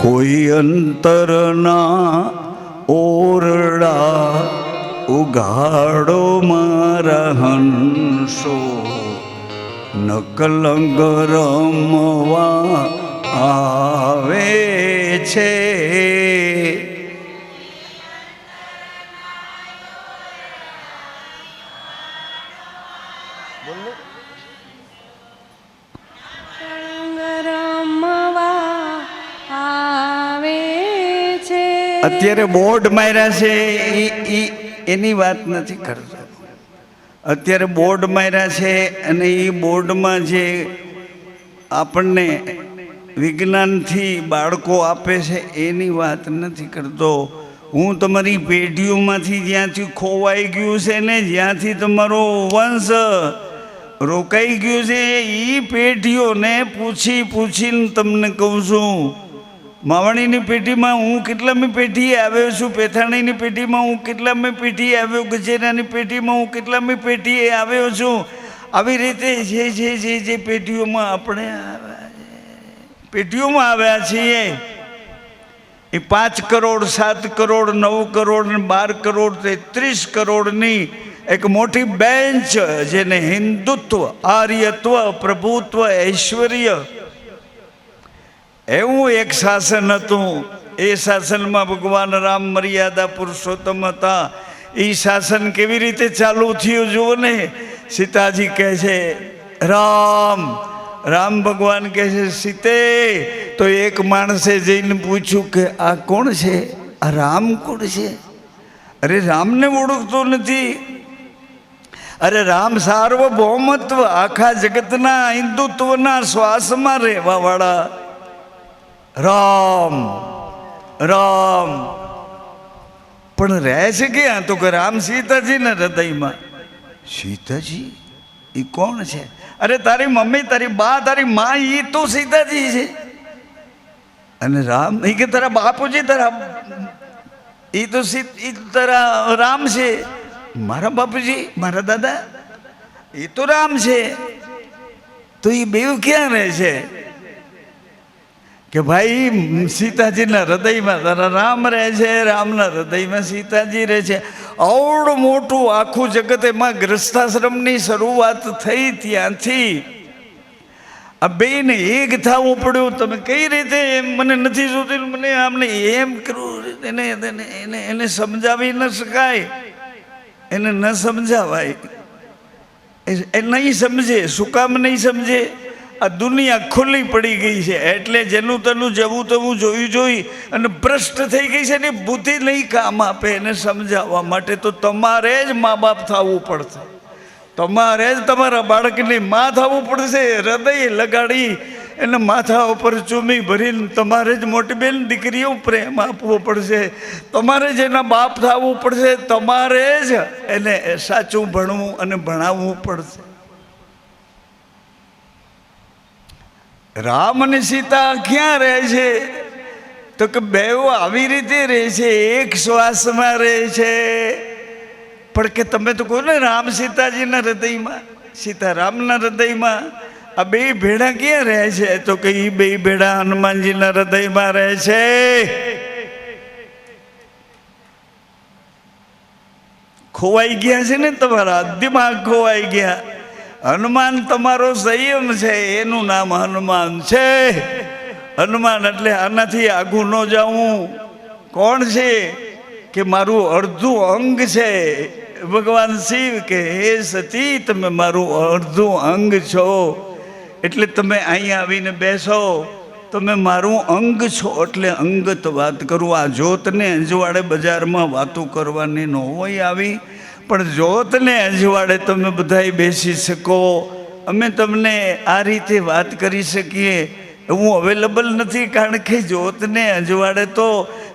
કોઈ અંતરના ઓરડા ઉઘાડો મારા હંસો નકલંગ રમવા આવે છે. અત્યારે બોર્ડ માર્યા છે એની વાત નથી કરતો. અત્યારે બોર્ડ માર્યા છે અને એ બોર્ડમાં જે આપણને વિજ્ઞાનથી બાળકો આપે છે એની વાત નથી કરતો. હું તમારી પેઢીઓમાંથી જ્યાંથી ખોવાઈ ગયું છે ને, જ્યાંથી તમારો વંશ રોકાઈ ગયું છે, એ પેઢીઓને પૂછીને તમને કહું છું. માવાણીની પેઢીમાં હું કેટલામી પેઢીએ આવ્યો છું, પેથાણીની પેઢીમાં હું કેટલામી પેઢીએ આવ્યો, ગજેરાની પેઢીમાં હું કેટલામી પેઢીએ આવ્યો છું. આવી રીતે જે પેઢીઓમાં આપણે આવ્યા છીએ એ 5 કરોડ 7 કરોડ 9 કરોડ 12 કરોડ 33 કરોડની એક મોટી બેન્ચ, જેને હિન્દુત્વ, આર્યત્વ, પ્રભુત્વ, ઐશ્વર્ય એવું એક શાસન હતું. એ શાસનમાં ભગવાન રામ મર્યાદા પુરુષોત્તમ હતા. એ શાસન કેવી રીતે ચાલુ થયું જુઓ ને. સીતાજી કહે છે રામ, રામ ભગવાન કહે છે સીતે. તો એક માણસે જઈને પૂછ્યું કે આ કોણ છે, આ રામ કોણ છે? અરે રામને ઓળખતો નથી. અરે રામ સાર્વભૌમત્વ, આખા જગતના હિન્દુત્વના શ્વાસમાં રહેવા વાળા રામ. રામ પણ રહે છે ક્યાં? તો કે રામ સીતાજીના હૃદયમાં. સીતાજી એ કોણ છે? અરે તારી મમ્મી, તારી બા, તારી મા, એ તો સીતાજી છે. અને રામ એ કે તારા બાપુજી, તારા એ તો તારા રામ છે. મારા બાપુજી, મારા દાદા એ તો રામ છે. તો એ બેવ ક્યાં રહે છે? કે ભાઈ સીતાજીના હૃદયમાં તારા રામ રહે છે, રામના હૃદયમાં સીતાજી રહે છે. આવડું મોટું આખું જગત, એમાં ગ્રસ્તાશ્રમની શરૂઆત થઈ ત્યાંથી આ બેને એક થવું પડ્યું. તમે કઈ રીતે મને નથી જોતી, મને આમને એમ કરવું, એને સમજાવી ન શકાય, એને ન સમજાવાય. એ નહીં સમજે. શું કામ નહીં સમજે? આ દુનિયા ખુલ્લી પડી ગઈ છે એટલે જેનું તેનું જવું તેવું જોઈ અને ભ્રષ્ટ થઈ ગઈ છે ને બુદ્ધિ નહીં કામ આપે એને સમજાવવા માટે. તો તમારે જ મા બાપ થવું પડશે, તમારે જ તમારા બાળકની મા થવું પડશે. હૃદય લગાડી એને માથા ઉપર ચૂમી ભરીને તમારે જ મોટી બેન દીકરીઓ પ્રેમ આપવો પડશે. તમારે જ એના બાપ થવું પડશે. તમારે જ એને સાચું ભણવું અને ભણાવવું પડશે. રામ અને સીતા ક્યાં રહે છે? તો કે બેવ આવી રીતે રહે છે, એક શ્વાસમાં રહે છે. પણ કે તમે તો કહો ને રામ સીતાજીના હૃદયમાં, સીતા રામના હૃદયમાં. આ બે ભેડા ક્યાં રહે છે? તો કે એ બે ભેડા હનુમાનજીના હૃદયમાં રહે છે. ખોવાઈ ગયા છે ને, તમારા દિમાગ ખોવાઈ ગયા. હનુમાન તમારો સંયમ છે, એનું નામ હનુમાન છે. હનુમાન એટલે આનાથી આગું ન જાઉં. કોણ છે? કે મારું અડધું અંગ છે. ભગવાન શિવ કે હે સતી, તમે મારું અડધું અંગ છો, એટલે તમે અહીંયા આવીને બેસો. તમે મારું અંગ છો એટલે અંગત વાત કરું. આ જોતને અંજવાડે બજારમાં વાતો કરવાની ન હોય આવી, પણ જોતને અજવાડે તમે બધાય બેસી શકો. અમે તમને આ રીતે વાત કરી શકીએ એવું અવેલેબલ નથી, કારણ કે જોતને અજવાડે તો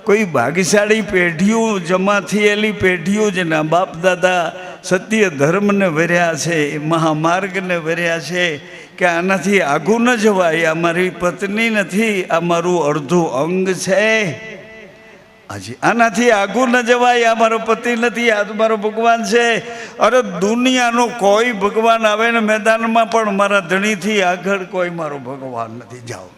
કોઈ ભાગ્યશાળી પેઢીઓ, જમા થયેલી પેઢીઓ, જેના બાપ દાદા સત્ય ધર્મને વર્યા છે, મહામાર્ગને વર્યા છે, કે આનાથી આગું ન જવાય. આ મારી પત્ની નથી, આ મારું અડધું અંગ છે. હાજી, આનાથી આગું ન જવાય. આ મારો પતિ નથી, આ મારો ભગવાન છે. અરે દુનિયાનો કોઈ ભગવાન આવે ને મેદાનમાં, પણ મારા ધણીથી આગળ કોઈ મારો ભગવાન નથી. જાઓ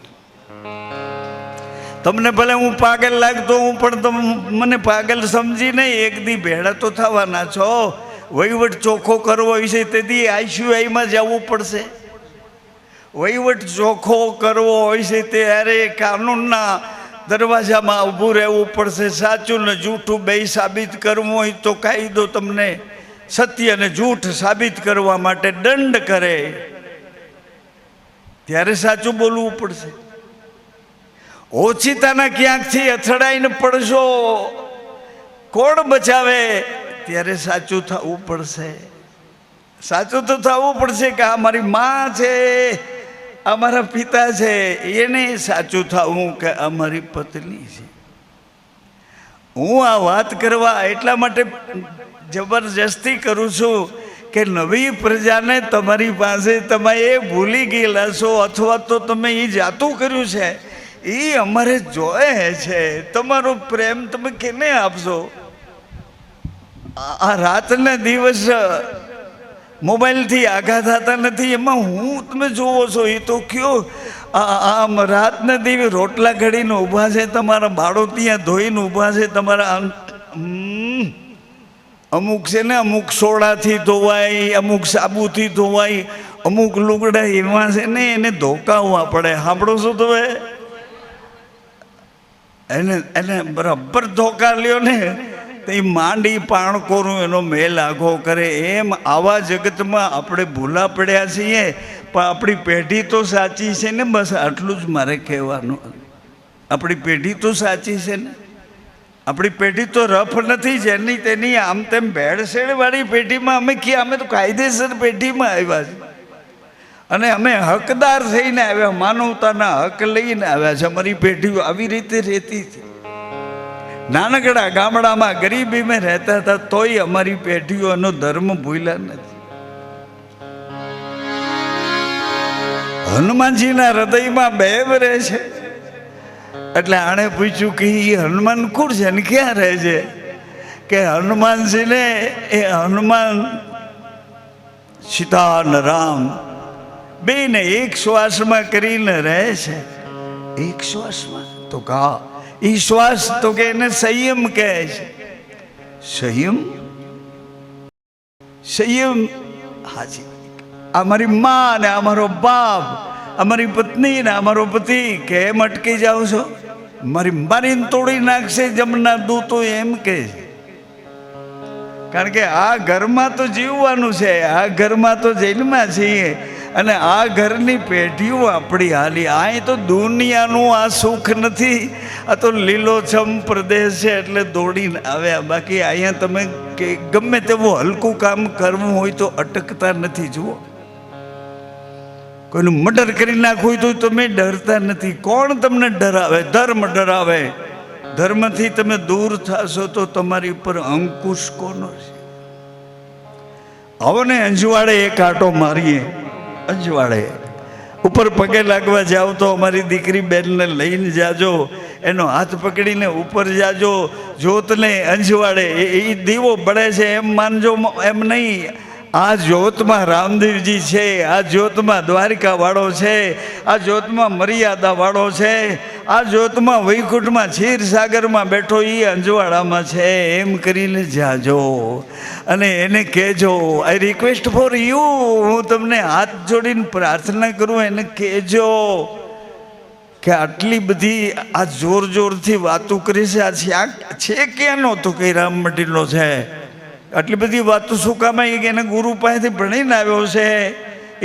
તમને ભલે હું પાગલ લાગતો હું, પણ તમે મને પાગલ સમજી નહીં. એક દી ભેળા તો થવાના છો. વહીવટ ચોખ્ખો કરવો છે તેથી આઈસીયુઆઈમાં જવું પડશે. વહીવટ ચોખ્ખો કરવો હોય છે ત્યારે કાનૂનના દરવાજામાં ઊભું રહેવું પડશે. સાચું ને જૂઠું બે સાબિત કરવું હોય તો કાયદો તમને સત્ય અને જૂઠ સાબિત કરવા માટે દંડ કરે, ત્યારે સાચું બોલવું પડશે. ઓછીતાના ક્યાંકથી અથડાઈને પડશો, કોણ બચાવે? ત્યારે સાચું થવું પડશે. સાચું તો થવું પડશે કે આ મારી માં છે, આ મારા પિતા છે. એને સાચું થવું કે આ મારી પત્ની છે. હું આ વાત કરવા એટલા માટે જબરજસ્તી કરું છું કે નવી પ્રજાને તમારી પાસે તમે એ ભૂલી ગયેલા છો, અથવા તો તમે એ જાતું કર્યું છે, એ અમારે જોયે છે. તમારો પ્રેમ તમે કેને આપશો? આ રાતના દિવસ મોબાઈલથી આઘા થતા નથી, એમાં હું તમે જોવો છો એ તો કયો. આમ રાતના દિવસ રોટલા ઘડીને ઊભા છે, તમારા બાળો ત્યાં ધોઈને ઊભા છે. તમારા અમુક છે ને, અમુક સોડાથી ધોવાય, અમુક સાબુથી ધોવાય, અમુક લુગડા એવા છે ને એને ધોકાવવા પડે. સાંભળો છો તમે? એને બરાબર ધોકા લ્યો ને તો એ માંડી પાણકોરું એનો મેલ આઘો કરે. એમ આવા જગતમાં આપણે ભૂલા પડ્યા છીએ. પણ આપણી પેઢી તો સાચી છે ને, બસ આટલું જ મારે કહેવાનું. આપણી પેઢી તો સાચી છે ને, આપણી પેઢી તો રફ નથી. જેની તેની આમ તેમ ભેળસેળવાળી પેઢીમાં અમે ક્યાં? અમે તો કાયદેસર પેઢીમાં આવ્યા છે અને અમે હકદાર થઈને આવ્યા, માનવતાના હક લઈને આવ્યા છે. અમારી પેઢીઓ આવી રીતે રહેતી હતી. નાનકડા ગામડામાં ગરીબીમાં રહેતા હતા, તોય અમારી પેઢીઓ એનો ધર્મ ભૂલ્યા નથી. હનુમાનજીના હૃદયમાં બેવ રહે છે. એટલે આણે પૂછ્યું કે એ હનુમાન કોણ છે ને ક્યાં રહે છે? કે હનુમાનજીને એ હનુમાન સીતા અને રામ બેને એક શ્વાસમાં કરીને રહે છે. એક શ્વાસમાં તો કા એ શ્વાસ તો કે એને સંયમ કહે છે. સંયમ, સંયમ. હાજી, અમારી મા ને અમારો બાપ, અમારી પત્ની ને અમારો પતિ કેમ અટકી જાઓ છો? મારીને તોડી નાખશે જમના દૂતો, એમ કે છે. કારણ કે આ ઘરમાં તો જીવવાનું છે, આ ઘરમાં તો જેલમાં છીએ અને આ ઘરની પેઢીઓ આપણી હાલી. અહીં તો દુનિયાનું આ સુખ નથી. આ તો લીલોછમ પ્રદેશ છે એટલે દોડીને આવ્યા. બાકી અહીંયા તમે કે ગમે તેવું હલકું કામ કરવું હોય તો અટકતા નથી. જુઓ, કોઈનું મર્ડર કરી નાખવું હોય તો તમે ડરતા નથી. કોણ તમને ડરાવે? ધર્મ ડરાવે. ધર્મથી તમે દૂર થશો તો તમારી ઉપર અંકુશ કોનો છે? આવો ને અંજવાડે એક આંટો મારીએ. અંજવાડે ઉપર પગે લાગવા જાઓ તો અમારી દીકરી બેનને લઈને જાજો, એનો હાથ પકડીને ઉપર જાજો. જ્યોતને અંજવાડે એ દીવો બળે છે એમ માનજો, એમ નહીં. આ જ્યોતમાં રામદેવજી છે, આ જ્યોતમાં દ્વારિકા વાળો છે, આ જ્યોતમાં મર્યાદા વાળો છે, આ જ્યોતમાં વૈકુંઠમાં ક્ષીરસાગરમાં બેઠો એ અંજવાડામાં છે. એમ કરીને જાજો અને એને કહેજો, આઈ રિક્વેસ્ટ ફોર યુ. હું તમને હાથ જોડીને પ્રાર્થના કરું, એને કહેજો કે આટલી બધી આ જોર જોરથી વાતો કરી છે, આ છે ક્યાંનો? તો કઈ રામ મંદિરનો છે. આટલી બધી વાતો શું કામ? કે એને ગુરુ પાસેથી ભણીને આવ્યો છે,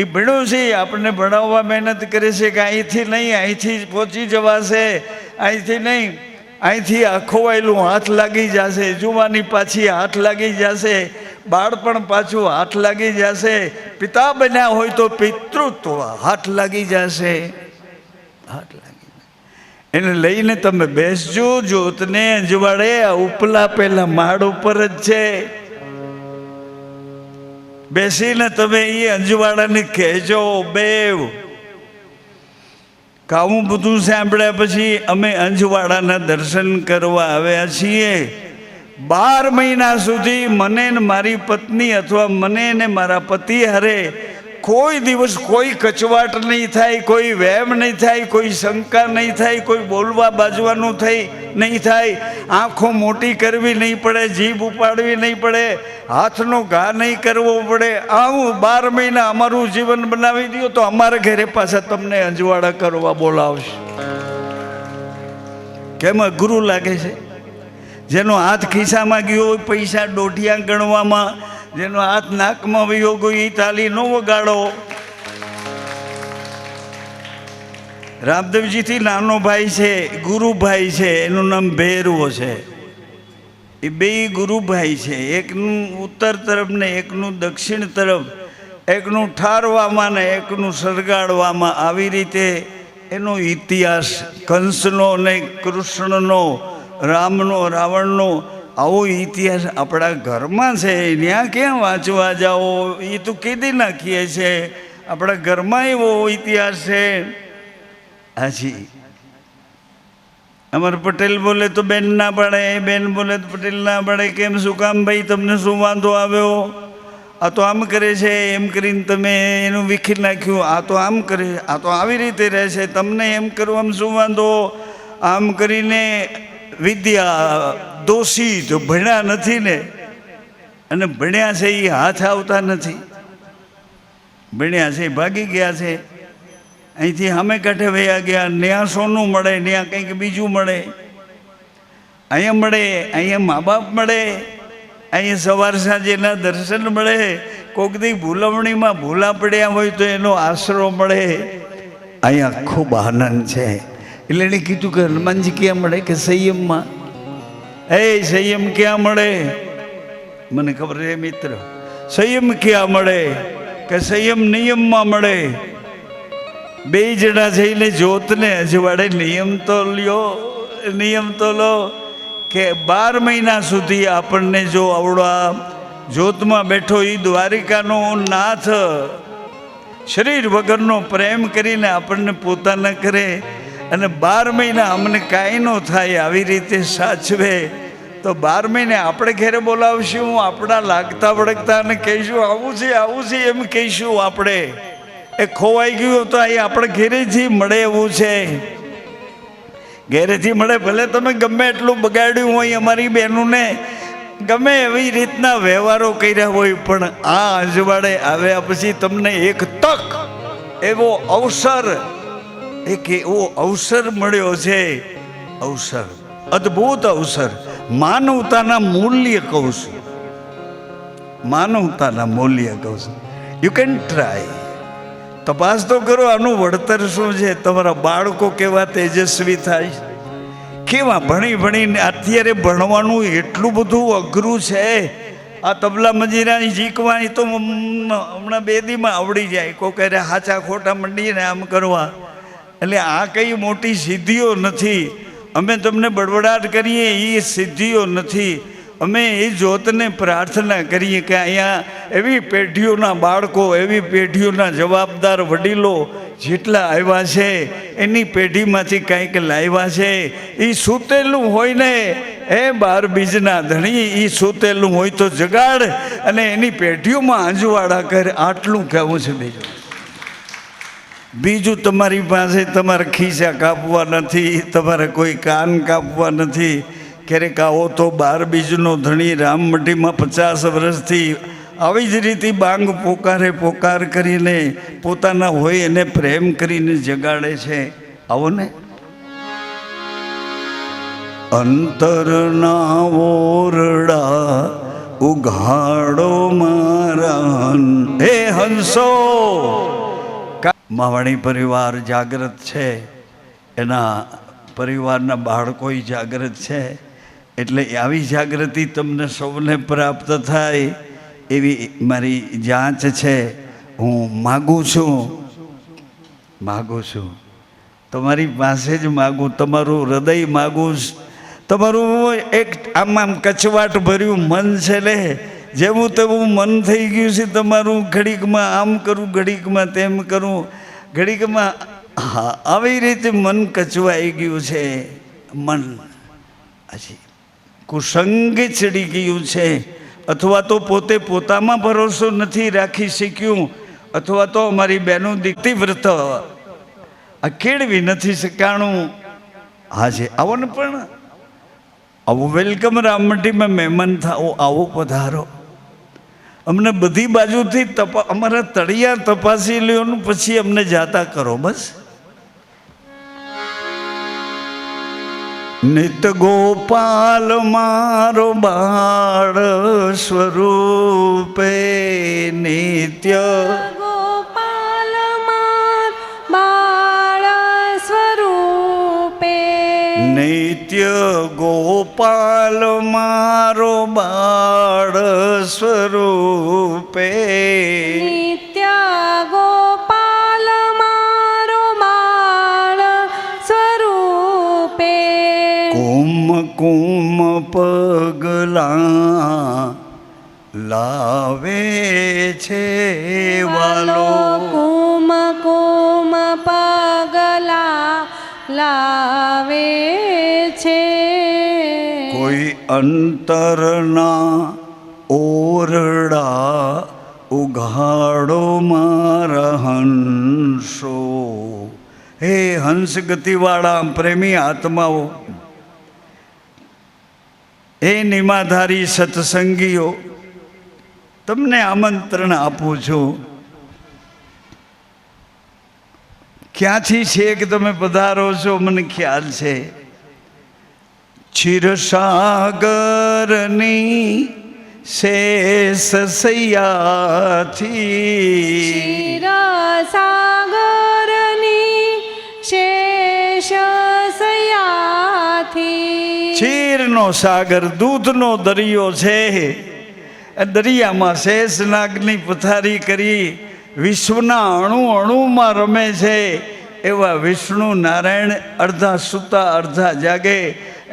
એ ભણ્યો છે, આપણને ભણાવવા મહેનત કરે છે કે અહીંથી નહીં, અહીંથી પહોંચી જવાશે, અહીંથી નહીં, અહીંથી ખોવાયેલું હાથ લાગી જશે, જુવાની પાછી હાથ લાગી જશે, બાળપણ પાછું હાથ લાગી જશે, પિતા બન્યા હોય તો પિતૃત્વ હાથ લાગી જશે. હાથ લાગી એને લઈને તમે બેસજો. જ્યોતને અંજવાડે આ ઉપલા પહેલા માળ ઉપર જ છે. બેસીને તમે એ અંજવાડાને કહેજો બેવ કાવું બધું સાંભળ્યા પછી અમે અંજવાડાના દર્શન કરવા આવ્યા છીએ. 12 મહિના સુધી મને ને મારી પત્ની અથવા મને ને મારા પતિ હારે કોઈ દિવસ કોઈ કચવાટ નહીં થાય, કોઈ વહેમ નહીં થાય, કોઈ શંકા નહીં થાય, કોઈ બોલવા બાજવાનું નહીં થાય, આંખો મોટી કરવી નહીં પડે, જીભ ઉપાડવી નહીં પડે, હાથનો ઘા નહીં કરવો પડે. આવું 12 મહિના અમારું જીવન બનાવી દો તો અમારા ઘરે પાછા તમને અંજવાળા કરવા બોલાવશે. કેમ અઘરું લાગે છે? જેનો હાથ ખિસ્સામાં ગયો હોય પૈસા દોઢિયા ગણવામાં, જેનો હાથ નાકમાં વયો ગયો એ તાલી ન વગાડો. રામદેવજીથી નાનો ભાઈ છે, ગુરુભાઈ છે, એનું નામ ભૈરવો છે. એ બે ગુરુભાઈ છે, એકનું ઉત્તર તરફ ને એકનું દક્ષિણ તરફ, એકનું ઠારવામાં ને એકનું સળગાડવામાં. આવી રીતે એનો ઇતિહાસ કંસનો ને કૃષ્ણનો, રામનો, રાવણનો આવો ઇતિહાસ આપણા ઘરમાં છે. ત્યાં ક્યાં વાંચવા જાઓ? એ તો કીધી નાખીએ છે. આપણા ઘરમાં એવો ઇતિહાસ છે. હાજી, અમારે પટેલ બોલે તો બેન ના પાડે, બેન બોલે તો પટેલ ના પાડે. કેમ? શું કામ ભાઈ? તમને શું વાંધો આવ્યો? આ તો આમ કરે છે, એમ કરીને તમે એનું વિખી નાખ્યું. આ તો આમ કરે, આ તો આવી રીતે રહે છે, તમને એમ કરવામાં શું વાંધો? આમ કરીને વિદ્યા દોષી તો ભણ્યા નથી ને, અને ભણ્યા છે એ હાથ આવતા નથી. ભણ્યા છે ભાગી ગયા છે, અહીંથી સામે કાંઠે વયા ગયા. ત્યાં સોનું મળે, ત્યાં કંઈક બીજું મળે. અહીંયા મળે, અહીંયા મા બાપ મળે, અહીંયા સવાર સાંજેના દર્શન મળે. કોક દી ભૂલવણીમાં ભૂલા પડ્યા હોય તો એનો આશરો મળે. અહીંયા ખૂબ આનંદ છે. એટલે એને કીધું કે હનુમાનજી ક્યાં મળે? કે સંયમમાં. સંયમ ક્યાં મળે? મને ખબર છે મિત્ર. સંયમ ક્યાં મળે? કે સંયમ નિયમમાં મળે. બે જણા જઈને જોતને અજવાડે નિયમ તો લ્યો, નિયમ તો લો. કે 12 મહિના સુધી આપણને જો આવડા જોતમાં બેઠો એ દ્વારિકાનો નાથ શરીર વગરનો પ્રેમ કરીને આપણને પોતાના કરે, અને 12 મહિના અમને કાંઈ ન થાય આવી રીતે સાચવે, તો 12 મહિને આપણે ઘરે બોલાવશું, આપણા લાગતા વળગતા અને કહીશું આવું છે, આવું છે એમ કહીશું. આપણે એ ખોવાઈ ગયું તો અહીં આપણે ઘેરેથી મળે એવું છે. ઘેરેથી મળે. ભલે તમે ગમે એટલું બગાડ્યું હોય, અમારી બહેનોને ગમે એવી રીતના વ્યવહારો કર્યા હોય, પણ આ અજવાડે આવ્યા પછી તમને એક તક, એવો અવસર, એક એવો અવસર મળ્યો છે. અવસર, અદ્ભુત અવસર. માનવતાના મૂલ્ય કહું છું, માનવતાના મૂલ્ય કહું છું. You can try. તપાસ તો કરો આનું વળતર શું છે. તમારા બાળકો કેવા તેજસ્વી થાય, કેવા ભણી ભણીને. અત્યારે ભણવાનું એટલું બધું અઘરું છે. આ તબલા મંજીરાની શીખવાની તો હમણાં 2 દીમાં આવડી જાય. કોઈ કહે હાચા ખોટા મંડીને આમ કરવા. એટલે આ કંઈ મોટી સિદ્ધિઓ નથી. અમે તમને બડબડાટ કરીએ એ સિદ્ધિઓ નથી. અમે એ જોતને પ્રાર્થના કરીએ કે અહીંયા એવી પેઢીઓના બાળકો, એવી પેઢીઓના જવાબદાર વડીલો જેટલા આવ્યા છે, એની પેઢીમાંથી કંઈક લાવ્યા છે. એ સૂતેલું હોય ને એ 12 બીજના ધણી, એ સૂતેલું હોય તો જગાડ અને એની પેઢીઓમાં અંજવાળા કર. આટલું કહેવું છે. બીજું તમારી પાસે તમારા ખિસ્સા કાપવા નથી, તમારે કોઈ કાન કાપવા નથી. ક્યારેક આવો તો 12 બીજનો ધણી રામમઢીમાં 50 વર્ષથી આવી જ રીતે બાંગ પોકાર કરીને પોતાના હોય એને પ્રેમ કરીને જગાડે છે. આવો ને. અંતરના ઓરડા ઉઘાડો મારા હે હંસો. માવાણી પરિવાર જાગૃત છે, એના પરિવારના બાળકો જાગૃત છે. એટલે આવી જાગૃતિ તમને સૌને પ્રાપ્ત થાય એવી મારી જાંચ છે. હું માગું છું તમારી પાસે જ માગું, તમારું હૃદય માગું. તમારું એક આમ કચવાટ ભર્યું મન છે ને, જેવું તેવું મન થઈ ગયું છે તમારું. ઘડીકમાં આમ કરું, ઘડીકમાં તેમ કરું, ઘડીકમાં આવી રીતે મન કચવાઈ ગયું છે. મન હજી કુસંગે ચડી ગયું છે, અથવા તો પોતે પોતામાં ભરોસો નથી રાખી શક્યું, અથવા તો અમારી બહેનું દીકરી વ્રત આ કેળવી નથી શકાણું. આજે આવો ને, પણ આવો વેલકમ રામમંડીમાં મહેમાન થાઓ, આવો પધારો. અમને બધી બાજુથી અમારા તળિયા તપાસી લ્યો ને પછી અમને જાતા કરો બસ. નિત ગોપાલ મારો બાળ સ્વરૂપે, નિત્ય ગોપાલ માર બાળ સ્વરૂપે, નિત્ય ગોપાલ મારો બાળ સ્વરૂપે, નિત્ય ગોપાલ મારો બાળ સ્વરૂપે, કુમ કુમ પગલા લાવે છે વાલો, કુમ કુમ પગલા લાવે છે, કોઈ અંતરના ઓરડા ઉઘાડો મારા હંસો. હે હંસ ગતિવાળા પ્રેમી આત્માઓ, એ નિમાધારી સત્સંગીઓ, તમને આમંત્રણ આપું છું. ક્યાંથી છે કે તમે પધારો છો મને ખ્યાલ છે. ક્ષીરસાગરની શેષ સૈયાથી, ક્ષીરસાગરની શેષ સૈયાથી, ક્ષીરનો સાગર દૂધનો દરિયો છે. દરિયામાં શેષનાગની પથારી કરી વિશ્વના અણુ અણુમાં રમે છે. એવા વિષ્ણુ નારાયણ અડધા સૂતા અડધા જાગે,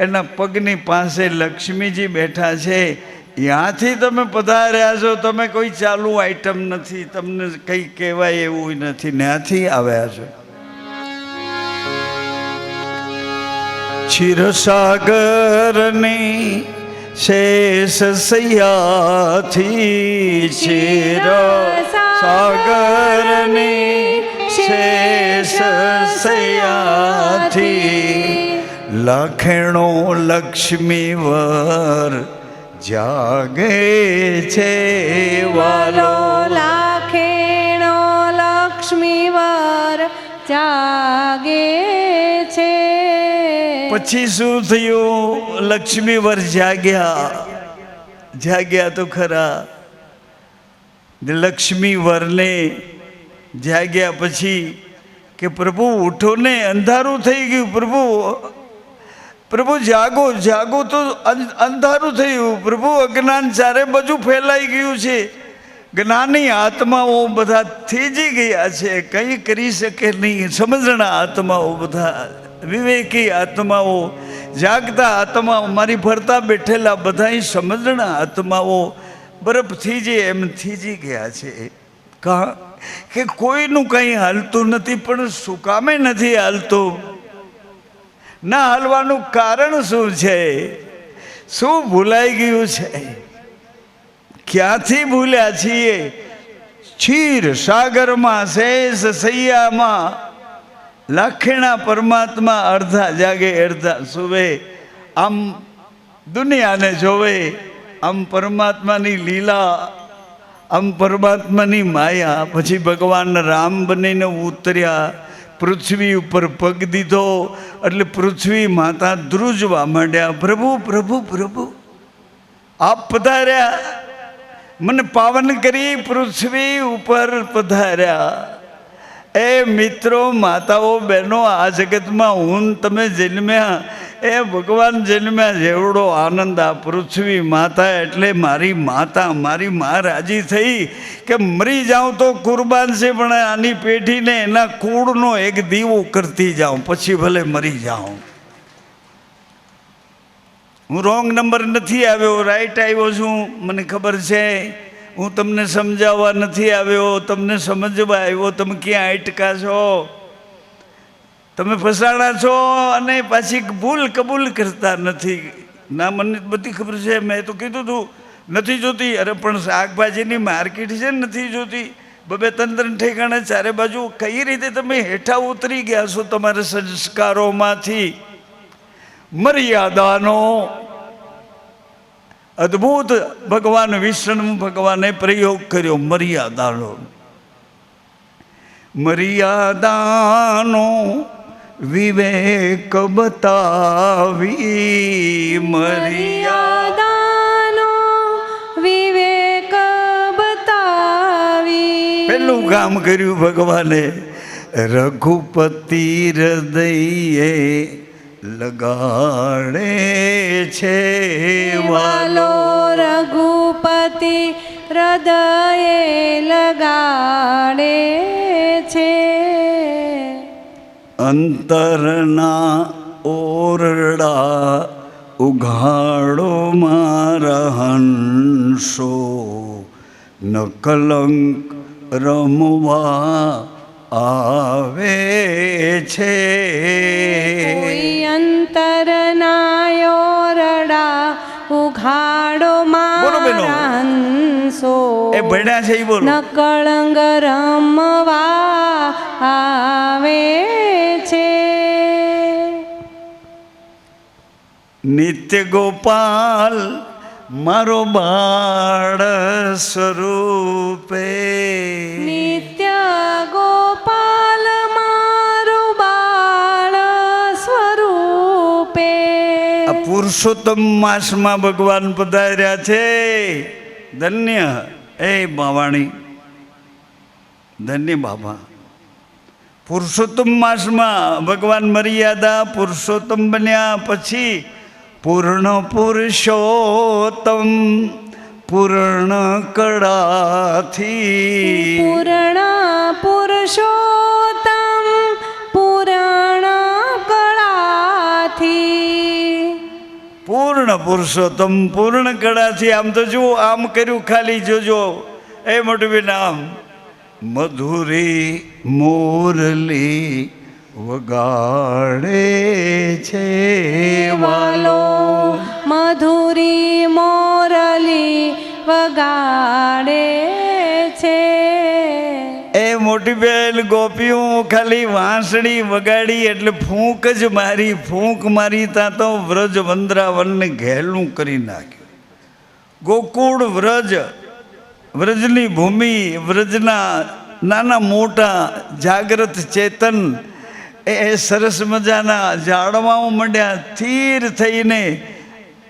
એના પગની પાસે લક્ષ્મીજી બેઠા છે. ત્યાંથી તમે પધાર્યા છો. તમે કોઈ ચાલુ આઈટમ નથી, તમને કંઈ કહેવાય એવું નથી, ત્યાંથી આવ્યા છો. ક્ષીરસાગરની શેષ સૈયાથી, ક્ષીર સાગરની શેષ સૈયાથી, લખેણો લક્ષ્મીવર જાગે છે વાલો, લાખેણો લક્ષ્મીવર જાગે છે. પછી શું થયું? લક્ષ્મીવર જાગ્યા તો ખરા. લક્ષ્મીવરને જાગ્યા પછી કે પ્રભુ ઉઠો ને, અંધારું થઈ ગયું. પ્રભુ જાગો જાગો, તો અંધારું થયું. પ્રભુ અજ્ઞાન ચારે બાજુ ફેલાઈ ગયું છે. જ્ઞાની આત્માઓ બધા થીજી ગયા છે, કંઈ કરી શકે નહીં. સમજણા આત્માઓ બધા, વિવેકી આત્માઓ, જાગતા આત્માઓ, મારી ફરતા બેઠેલા બધા સમજણા આત્માઓ બરફ થીજી એમ થીજી ગયા છે. કે કોઈનું કંઈ હાલતું નથી. પણ શું કામે નથી હાલતું? ના હાલવાનું કારણ શું છે? શું ભૂલાઈ ગયું છે? ક્યાંથી ભૂલ્યા છીએ? ક્ષીર સાગરમાં શેષ સૈયામાં લાખેણા પરમાત્મા અડધા જાગે અડધા સુવે. આમ દુનિયાને જોવે, આમ પરમાત્માની લીલા, આમ પરમાત્માની માયા. પછી ભગવાન રામ બનીને ઉતર્યા, પૃથ્વી ઉપર પગ દીધો એટલે પૃથ્વી માતા ધ્રુજવા માંડ્યા. પ્રભુ પ્રભુ પ્રભુ આપ પધાર્યા, મને પાવન કરી પૃથ્વી ઉપર પધાર્યા. એ મિત્રો, માતાઓ, બહેનો, આ જગતમાં હું તમે જન્મ્યા, એ ભગવાન જન્મ્યા જેવડો આનંદ આ પૃથ્વી માતા. એટલે મારી માતા, મારી મા રાજી થઈ કે મરી જાઉં તો કુરબાન છે, પણ આની પેઢીને એના કુળનો એક દીવો કરતી જાઉં, પછી ભલે મરી જાઉં. હું રોંગ નંબર નથી આવ્યો, રાઈટ આવ્યો છું, મને ખબર છે. હું તમને સમજાવવા નથી આવ્યો, તમને સમજવા આવ્યો. તમે ક્યાં અટકા છો? તમે ફસાણા છો અને પાછી ભૂલ કબૂલ કરતા નથી. ના, મને બધી ખબર છે, મેં તો કીધું હતું નથી જોતી. અરે પણ શાકભાજીની માર્કેટ છે ને નથી જોતી. બબે તંત્ર ઠેકાણે ચારે બાજુ કઈ રીતે તમે હેઠા ઉતરી ગયા છો તમારા સંસ્કારોમાંથી? મર્યાદાનો અદ્ભુત ભગવાન વિષ્ણુ ભગવાને પ્રયોગ કર્યો. મર્યાદાનો મર્યાદાનો વિવેક બતાવી. મર્યાદાનો વિવેક બતાવી. પેલું કામ કર્યું ભગવાને, રઘુપતિ હૃદયે લગાડે છે વાલો. રઘુપતિ હૃદયે લગાડે છે. અંતરના ઓરડા ઉઘાડો મારા હંસો, નકલંક રમવા આવે છે. કોઈ અંતરના ઓરડા ઉઘાડો મારા હંસો. એ ભણ્યા છે એ બોલો. નકળંગ રમવા આવે છે. નિત્ય ગોપાલ મારો બાળ સ્વરૂપે. નિત્ય ગોપાલ મારું બાળ સ્વરૂપે. આ પુરુષોત્તમ માસમાં ભગવાન પધાર્યા છે. ધન્ય એ બાવાણી, ધન્ય બાબા. પુરુષોત્તમ માસમાં ભગવાન મર્યાદા પુરુષોત્તમ બન્યા. પછી પૂર્ણ પુરુષોત્તમ પૂર્ણ કળાથી. પૂર્ણ પુરુષોત્તમ પૂર્ણ કળાથી. પૂર્ણ પુરુષોત્તમ પૂર્ણ કળાથી. આમ તો જુઓ, આમ કર્યું ખાલી જોજો. એ મોટી બેન આમ મધુરી મોરલી વગાડે છે વાલો. મધુરી મોરલી વગાડે છે. એ મોટી બેન ગોપીઓ ખાલી વાંસળી વગાડી એટલે ફૂંક જ મારી. ફૂંક મારી ત્યાં તો વ્રજ વંદરાવનને ઘેલું કરી નાખ્યું. ગોકુળ વ્રજ, વ્રજની ભૂમિ, વ્રજના નાના મોટા જાગ્રત ચેતન એ સરસ મજાના ઝાડવાઓ માંડ્યા. સ્થિર થઈને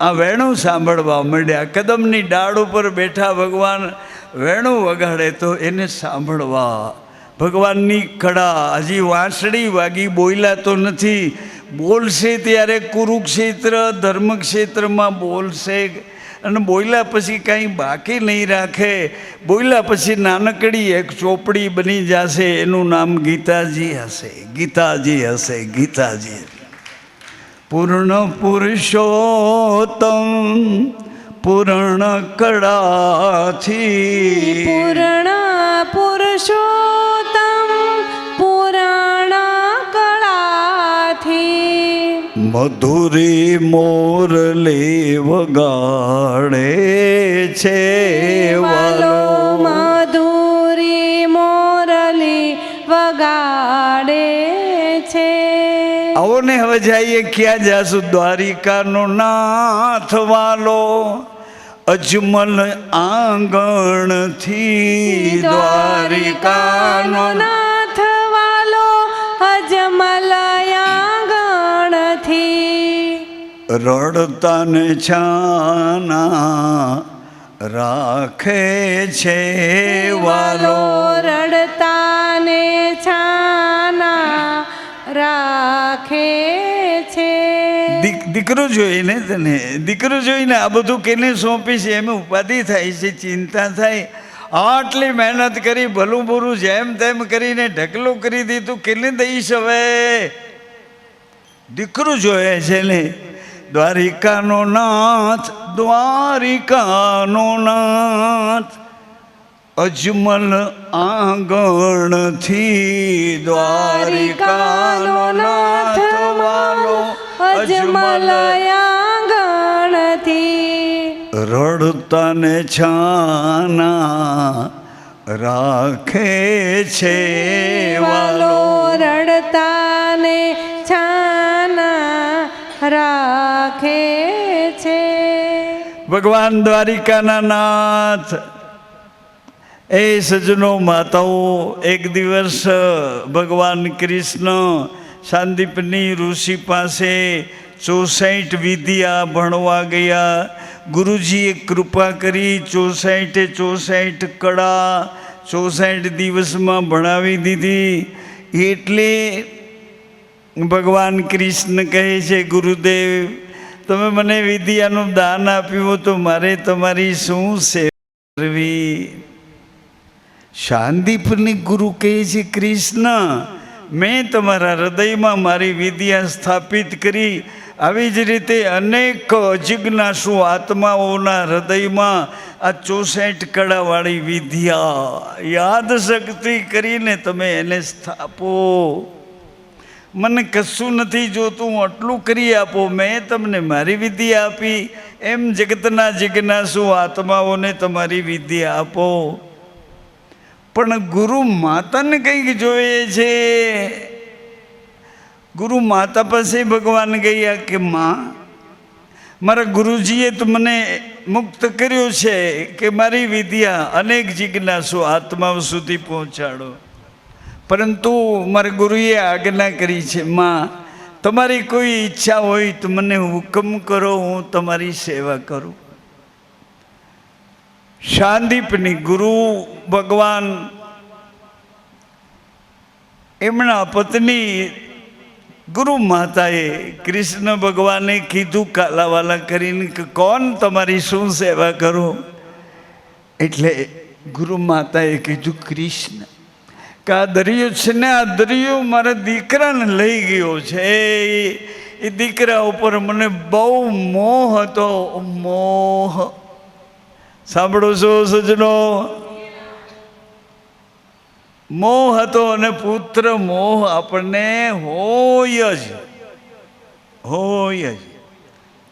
આ વેણું સાંભળવા માંડ્યા. કદમની ડાળ ઉપર બેઠા ભગવાન વેણું વગાડે તો એને સાંભળવા. ભગવાનની કળા. હજી વાંસળી વાગી, બોલ્યા તો નથી. બોલશે ત્યારે કુરુક્ષેત્ર ધર્મક્ષેત્રમાં બોલશે. અને બોલ્યા પછી કાંઈ બાકી નહીં રાખે. બોલ્યા પછી નાનકડી એક ચોપડી બની જશે. એનું નામ ગીતાજી હશે. ગીતાજી હશે. ગીતાજી. પૂર્ણ પુરુષોત્તમ પૂર્ણ કળાથી. પૂર્ણ પુરુષોત્તમ પૂર્ણ કળાથી. મધુરી મોરલી વગાડે છે વાલો. મધુરી મોરલી વગાડે છે. આવો ને હવે જઈએ. ક્યાં જાશું? દ્વારિકાનો નાથ વાલો. અજમલ આંગણથી દ્વારિકાનો નાથ વાલો. અજમલ આંગણથી. રડતા ને છાના રાખે છે વાલો. રડતા ને છાના રાખે છે. દીકરો જોઈને તને, દીકરો જોઈને આ બધું કેને સોંપી છે એમ ઉપાધિ થાય છે, ચિંતા થાય. આટલી મહેનત કરી, ભલું બુરું જેમ તેમ કરીને ઢગલું કરી દીધું, કેને દઈશ હવે? દીકરો જોયે છે ને. દ્વારિકાનો નાથ, દ્વારિકાનો નાથ અજમલ આંગણથી. દ્વારિકાનો નાથ વાલો અજમલ આંગણથી. રડતા ને છાના રાખે છે વાલો વાલો. રડતા ને છાના રાખે છે. ભગવાન દ્વારિકાના નાથ એ સજ્જનો માતાઓ, એક દિવસ ભગવાન કૃષ્ણ સાંદીપની ઋષિ પાસે 64 વિદ્યા ભણવા ગયા. ગુરુજીએ કૃપા કરી 64 કળા 64 દિવસમાં ભણાવી દીધી. એટલે ભગવાન કૃષ્ણ કહે છે, ગુરુદેવ તમે મને વિદ્યાનું દાન આપ્યું તો મારે તમારી શું સેવા કરવી? શાંતિપની ગુરુ કહે છે, કૃષ્ણ મેં તમારા હૃદયમાં મારી વિદ્યા સ્થાપિત કરી. આવી જ રીતે અનેક અજિજ્ઞાસુ આત્માઓના હૃદયમાં આ 64 કળાવાળી વિદ્યા યાદ શક્તિ કરીને તમે એને સ્થાપો. મને કશું નથી જોતું, આટલું કરી આપો. મેં તમને મારી વિદ્યા આપી, એમ જગતના જિજ્ઞાસુ આત્માઓને તમારી વિદ્યા આપો. પણ ગુરુ માતાને કંઈક જોઈએ છે. ગુરુ માતા પાસે ભગવાન ગયા કે માં, મારા ગુરુજીએ તો મને મુક્ત કર્યો છે કે મારી વિદ્યા અનેક જિજ્ઞાસુ આત્માઓ સુધી પહોંચાડો. પરંતુ મારા ગુરુએ આજ્ઞા કરી છે, માં તમારી કોઈ ઈચ્છા હોય તો મને હુકમ કરો, હું તમારી સેવા કરું. શાંતિપની ગુરુ ભગવાન એમના પત્ની ગુરુ માતાએ કૃષ્ણ ભગવાને કીધું કાલાવાલા કરીને કે કોણ તમારી શું સેવા કરું? એટલે ગુરુ માતાએ કીધું કૃષ્ણ. કે આ દરિયો છે ને, આ દરિયો મારા દીકરાને લઈ ગયો છે. એ દીકરા ઉપર મને બહુ મોહ હતો. મોહ સાંભળો છો સજ્જનો? મોહ હતો. અને પુત્ર મોહ આપણને હોય જ.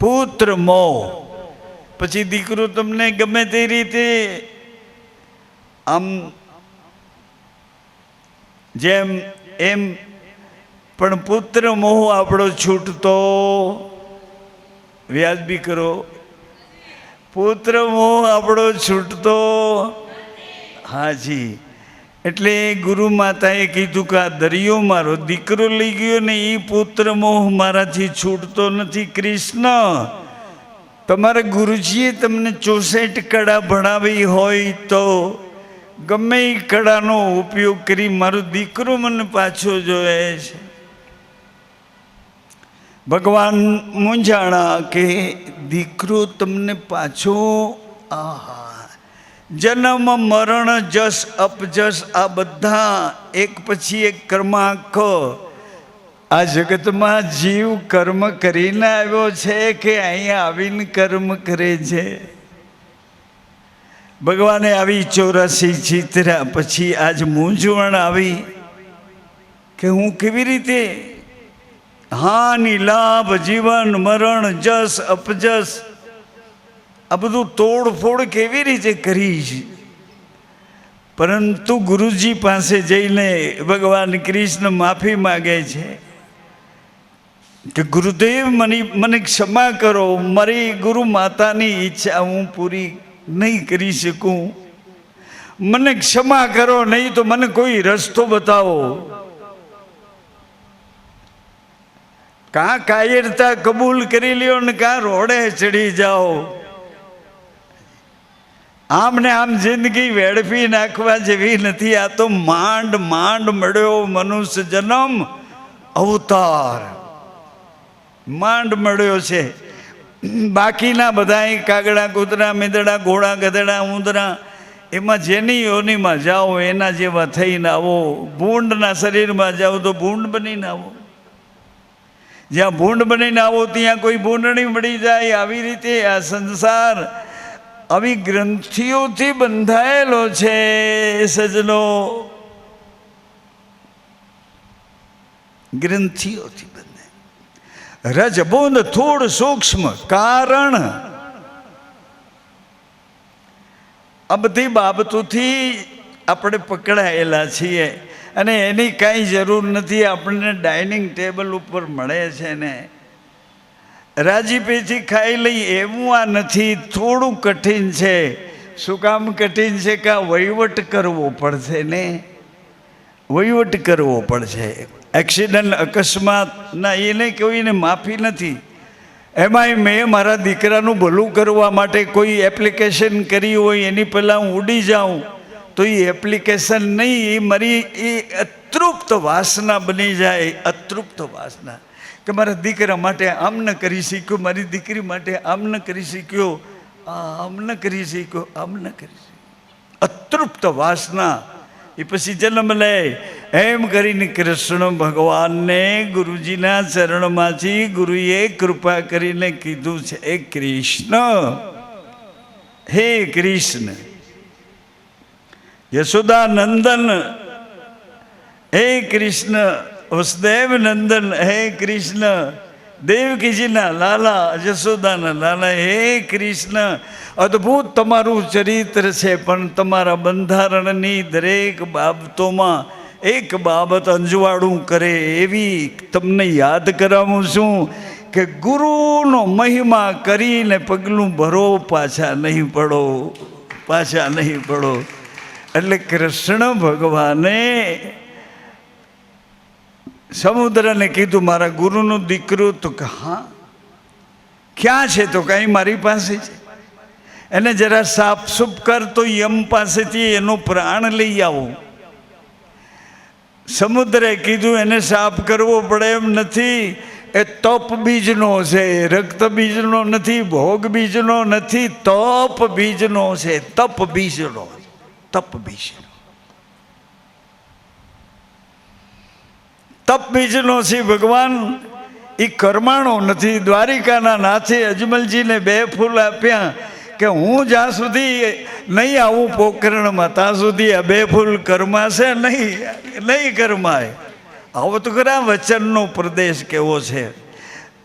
પુત્ર મોહ. પછી દીકરો તમને ગમે તે રીતે આમ જેમ એમ, પણ પુત્ર મોહ આપણો છૂટતો. વ્યાજબી કરો. પુત્ર મોહ આપણો છૂટતો. હાજી. એટલે ગુરુ માતાએ કીધું કે આ દરિયો મારો દીકરો લઈ ગયો ને, એ પુત્ર મોહ મારાથી છૂટતો નથી. કૃષ્ણ તમારા ગુરુજીએ તમને 64 કળા ભણાવી હોય તો ગમે એ કળાનો ઉપયોગ કરી મારો દીકરો મને પાછો જોઈએ છે. ભગવાન મૂંઝાણા કે દીકરો તમને પાછો. આહા, જન્મ મરણ જસ અપજસ આ બધા એક પછી એક કર્માંક આ જગતમાં જીવ કર્મ કરીને આવ્યો છે કે અહીંયા આવીને કર્મ કરે છે? ભગવાને આવી 84 ચિત્રા પછી આજ મૂંઝવણ આવી કે હું કેવી રીતે હાનિ લાભ જીવન મરણ જસ અપજસ આ બધું તોડફોડ કેવી રીતે કરીશ? પરંતુ ગુરુજી પાસે જઈને ભગવાન કૃષ્ણ માફી માગે છે કે ગુરુદેવ મને ક્ષમા કરો, મારી ગુરુ માતાની ઈચ્છા હું પૂરી નહીં કરી શકું. મને ક્ષમા કરો, નહીં તો મને કોઈ રસ્તો બતાવો. કાં કાયરતા કબૂલ કરી લ્યો ને કાં રોડે ચડી જાઓ. આમ ને આમ જિંદગી વેડફી નાખવા જેવી નથી. આ તો માંડ માંડ મળ્યો મનુષ્ય જન્મ અવતાર, માંડ મળ્યો છે. બાકીના બધા કાગડા કૂતરા મીંદડા ઘોડા ગધેડા ઉંદરા એમાં જેની યોનીમાં જાઓ એના જેવા થઈને આવો. ભૂંડના શરીરમાં જાઓ તો ભૂંડ બનીને આવો. જ્યાં ભૂંડ બનીને આવો ત્યાં કોઈ ભૂંડણી મળી જાય. આવી રીતે આ સંસાર આવી ગ્રંથિઓથી બંધાયેલો છે સજનો, ગ્રંથિઓથી બંધાય. રજબોંદ થોડ સૂક્ષ્મ કારણ આ બધી બાબતોથી આપણે પકડાયેલા છીએ અને એની કાંઈ જરૂર નથી. આપણને ડાઇનિંગ ટેબલ ઉપર મળે છે ને રાજીપેથી ખાઈ લઈ એવું આ નથી. થોડું કઠિન છે. શું કામ કઠિન છે? કે આ વહીવટ કરવો પડશે ને, વહીવટ કરવો પડશે. એક્સિડન્ટ અકસ્માતના એને કોઈને માફી નથી. એમાંય મેં મારા દીકરાનું ભલું કરવા માટે કોઈ એપ્લિકેશન કરી હોય એની પહેલાં હું ઉડી જાઉં તો એ એપ્લિકેશન નહીં, એ મારી એ અતૃપ્ત વાસના બની જાય. અતૃપ્ત વાસના કે મારા દીકરા માટે આમ ન કરી શક્યો, મારી દીકરી માટે આમ ન કરી શક્યો, આમ ન કરી શક્યો, આમ ન કરી શક્યો. અતૃપ્ત વાસના એ પછી જન્મ લે. એમ કરીને કૃષ્ણ ભગવાનને ગુરુજીના ચરણમાંથી ગુરુએ કૃપા કરીને કીધું છે, એ કૃષ્ણ, હે કૃષ્ણ, યશોદા નંદન, હે કૃષ્ણ, વસુદેવ નંદન, હે કૃષ્ણ, દેવકીજીના લાલા, યશોદાના લાલા, હે કૃષ્ણ, અદ્ભુત તમારું ચરિત્ર છે. પણ તમારા બંધારણની દરેક બાબતોમાં એક બાબત અંજવાળું કરે એવી તમને યાદ કરાવું છું કે ગુરુનો મહિમા કરીને પગલું ભરો, પાછા નહીં પડો, પાછા નહીં પડો. એટલે કૃષ્ણ ભગવાને સમુદ્રને કીધું મારા ગુરુનું દીકરું. તો કે હા, ક્યાં છે? તો કાંઈ મારી પાસે છે. એને જરા સાફસૂફ કર તો યમ પાસેથી એનો પ્રાણ લઈ આવો. સમુદ્રે કીધું એને સાફ કરવો પડે એમ નથી. એ તપ બીજનો છે, રક્ત બીજનો નથી, ભોગ બીજનો નથી, તપ બીજનો છે. તપ બીજનો, તપ બીજનો, તપ બીજનો છે. ભગવાન એ કર્માણો નથી. દ્વારિકાના નાથે અજમલજીને 2 ફૂલ આપ્યા કે હું જ્યાં સુધી નહીં આવું પોકરણમાં ત્યાં સુધી આ 2 ફૂલ કરમાશે નહીં કરમાય. આવો તો ખરા વચનનો પ્રદેશ કેવો છે.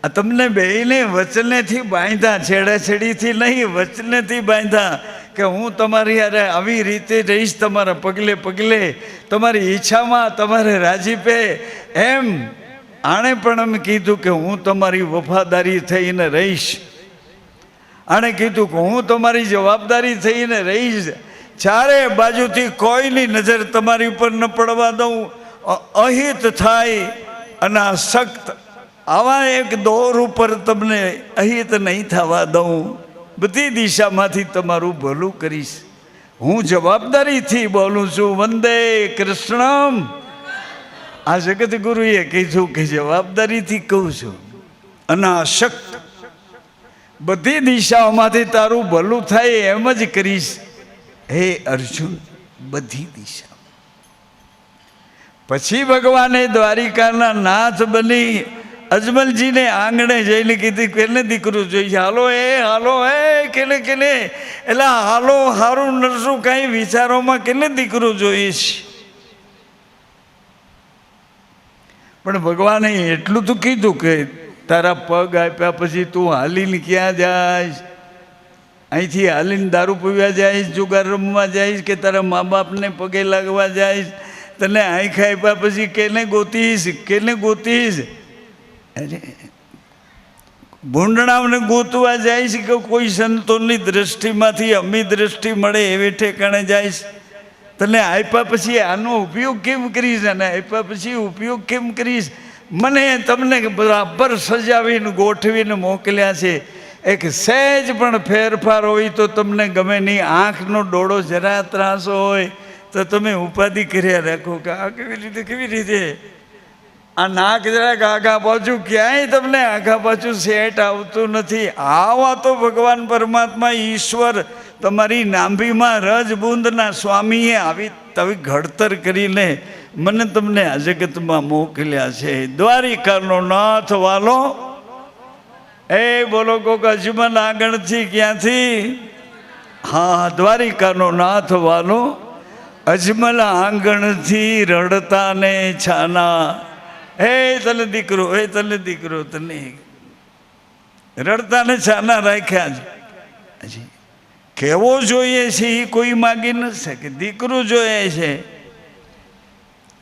આ તમને બેયને વચનેથી બાંધ્યા, છેડાછેડીથી નહીં, વચનેથી બાંધ્યા કે હું તમારી યારે આવી રીતે રહીશ, તમારા પગલે પગલે, તમારી ઈચ્છામાં, તમારે રાજીપે. એમ આણે પણ એમ કીધું કે હું તમારી વફાદારી થઈને રહીશ. આણે કીધું કે હું તમારી જવાબદારી થઈને રહીશ. ચારે બાજુથી કોઈની નજર તમારી ઉપર ન પડવા દઉં. અહિત થાય અને આ સખ્ત આવા એક દોર ઉપર તમને અહિત નહીં થવા દઉં. બધી દિશામાંથી તમારું ભલું કરીશ. હું જવાબદારીથી બોલું છું. વંદે કૃષ્ણમ. આ જગતગુરુએ કીધું કે જવાબદારીથી કહું છું. અનાશક્ત બધી દિશાઓમાંથી તારું ભલું થાય એમ જ કરીશ. હે અર્જુન, બધી દિશા. પછી ભગવાને દ્વારિકાના નાથ બની અજમલજીને આંગણે જઈને કીધું કેને દીકરું જોઈએ? હાલો એ, હાલો એ, કેને કેને? એટલે હાલો હારું નરસું કાંઈ વિચારોમાં કેને દીકરું જોઈશ? પણ ભગવાને એટલું તો કીધું કે તારા પગ આપ્યા પછી તું હાલીને ક્યાં જાય? અહીંથી હાલીને દારૂ પીવા જાય, જુગાર રમવા જાય કે તારા મા બાપને પગે લાગવા જાય? તને આંખ આપ્યા પછી કેને ગોતીશ? કેને ગોતીશ? અરે ભૂંડણાઓને ગોતવા જાય છે કે કોઈ સંતોની દ્રષ્ટિમાંથી અમી દ્રષ્ટિ મળે એવી ઠેકાણે જાય છે? તને આપ્યા પછી આનો ઉપયોગ કેમ કરીશ? અને આપ્યા પછી ઉપયોગ કેમ કરીશ? મને તમને બરાબર સજાવીને ગોઠવીને મોકલ્યા છે. એક સહેજ પણ ફેરફાર હોય તો તમને ગમે નહીં. આંખનો ડોળો જરા ત્રાસો હોય તો તમે ઉપાધિ કર્યા રાખો કે આ કેવી રીતે, કેવી રીતે? આ નાક જરાક આઘા પાછું, ક્યાંય તમને આઘા પાછું સેટ આવતું નથી. આવા તો ભગવાન પરમાત્મા ઈશ્વર તમારી નાભીમાં રજબુંદના સ્વામીએ આવી તવી ઘડતર કરીને મને તમને આ જગતમાં મોકલ્યા છે. દ્વારિકાનો નાથ વાલો, એ બોલો કોક અજમલ આગળથી ક્યાંથી? હા, દ્વારિકાનો નાથ વાલો અજમલ આંગણથી રડતા ને છાના. હે તને દીકરો, હે તને દીકરો, તને રડતા ને છાના રાખ્યા છે. કેવો જોઈએ છે એ કોઈ માગી ન શકે. દીકરું જોઈએ છે,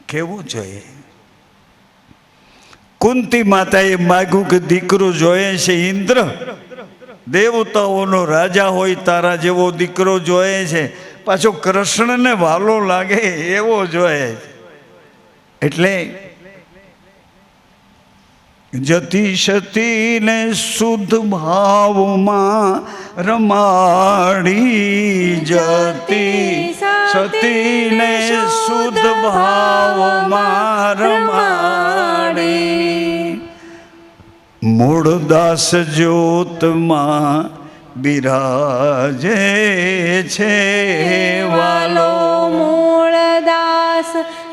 કેવું જોઈએ? કુંતી માતાએ માગ્યું કે દીકરો જોઈએ છે. ઇન્દ્ર દેવતાઓનો રાજા હોય તારા જેવો દીકરો જોઈએ છે, પાછો કૃષ્ણને વાલો લાગે એવો જોઈએ છે. એટલે જતી સતીને શુદ્ધ ભાવમાં રમાડી, જતી સતીને શુદ્ધ ભાવમાં રમાડી, મૂળદાસ જ્યોતમાં બિરાજે છે વાલો. મૂળદાસ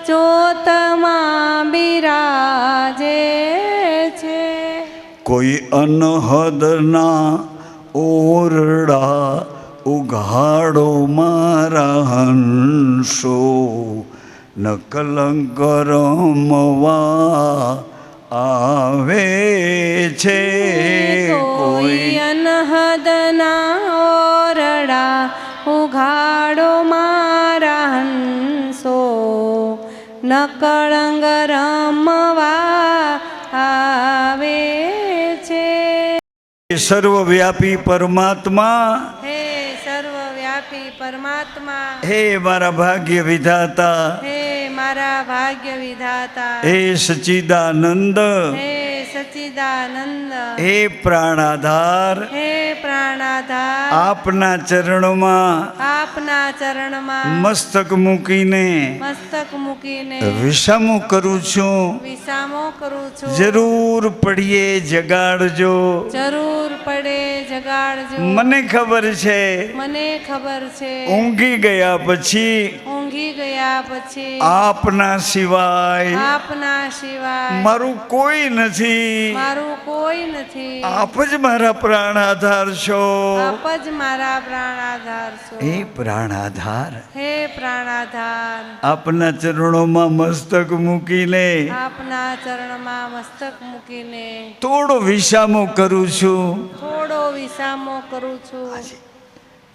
જ્યોતમાં બિરાજે છે. કોઈ અનહદના ઓરડા ઉઘાડો મારા હંસો, નકલંક રમવા આવે છે. કોઈ અનહદના ઓરડા ઉઘાડો મારા હંસો, નકળંગ રમવા આવે છે. સર્વવ્યાપી પરમાત્મા, હે સર્વવ્યાપી પરમાત્મા, હે મારા ભાગ્ય વિધાતા, હે મારા ભાગ્ય વિધાતા, હે સચ્ચિદાનંદ, હે સચ્ચિદાનંદ, હે પ્રાણાધાર, હે પ્રાણાધાર, આપના ચરણોમાં આપના ચરણમાં મસ્તક મૂકીને મસ્તક મૂકીને વિષમો કરું છું. વિસામો કરું છું. જરૂર પડીએ જગાડજો. જરૂર પડે જગાડજો. મને ખબર છે મને ખબર છે ઊંઘી ગયા પછી ઊંઘી ગયા પછી આપના સિવાય આપના સિવાય મારું કોઈ નથી. મારું કોઈ નથી. આપ જ મારા પ્રાણ આધાર છો. આપ જ મારા પ્રાણ આધાર છો. હે પ્રાણ આધાર, હે પ્રાણાધાર, આપના ચરણોમાં મસ્તક મૂકીને આપના ચરણમાં મસ્તક મૂકીને થોડો વિસામો કરું છું. થોડો વિસામો કરું છું.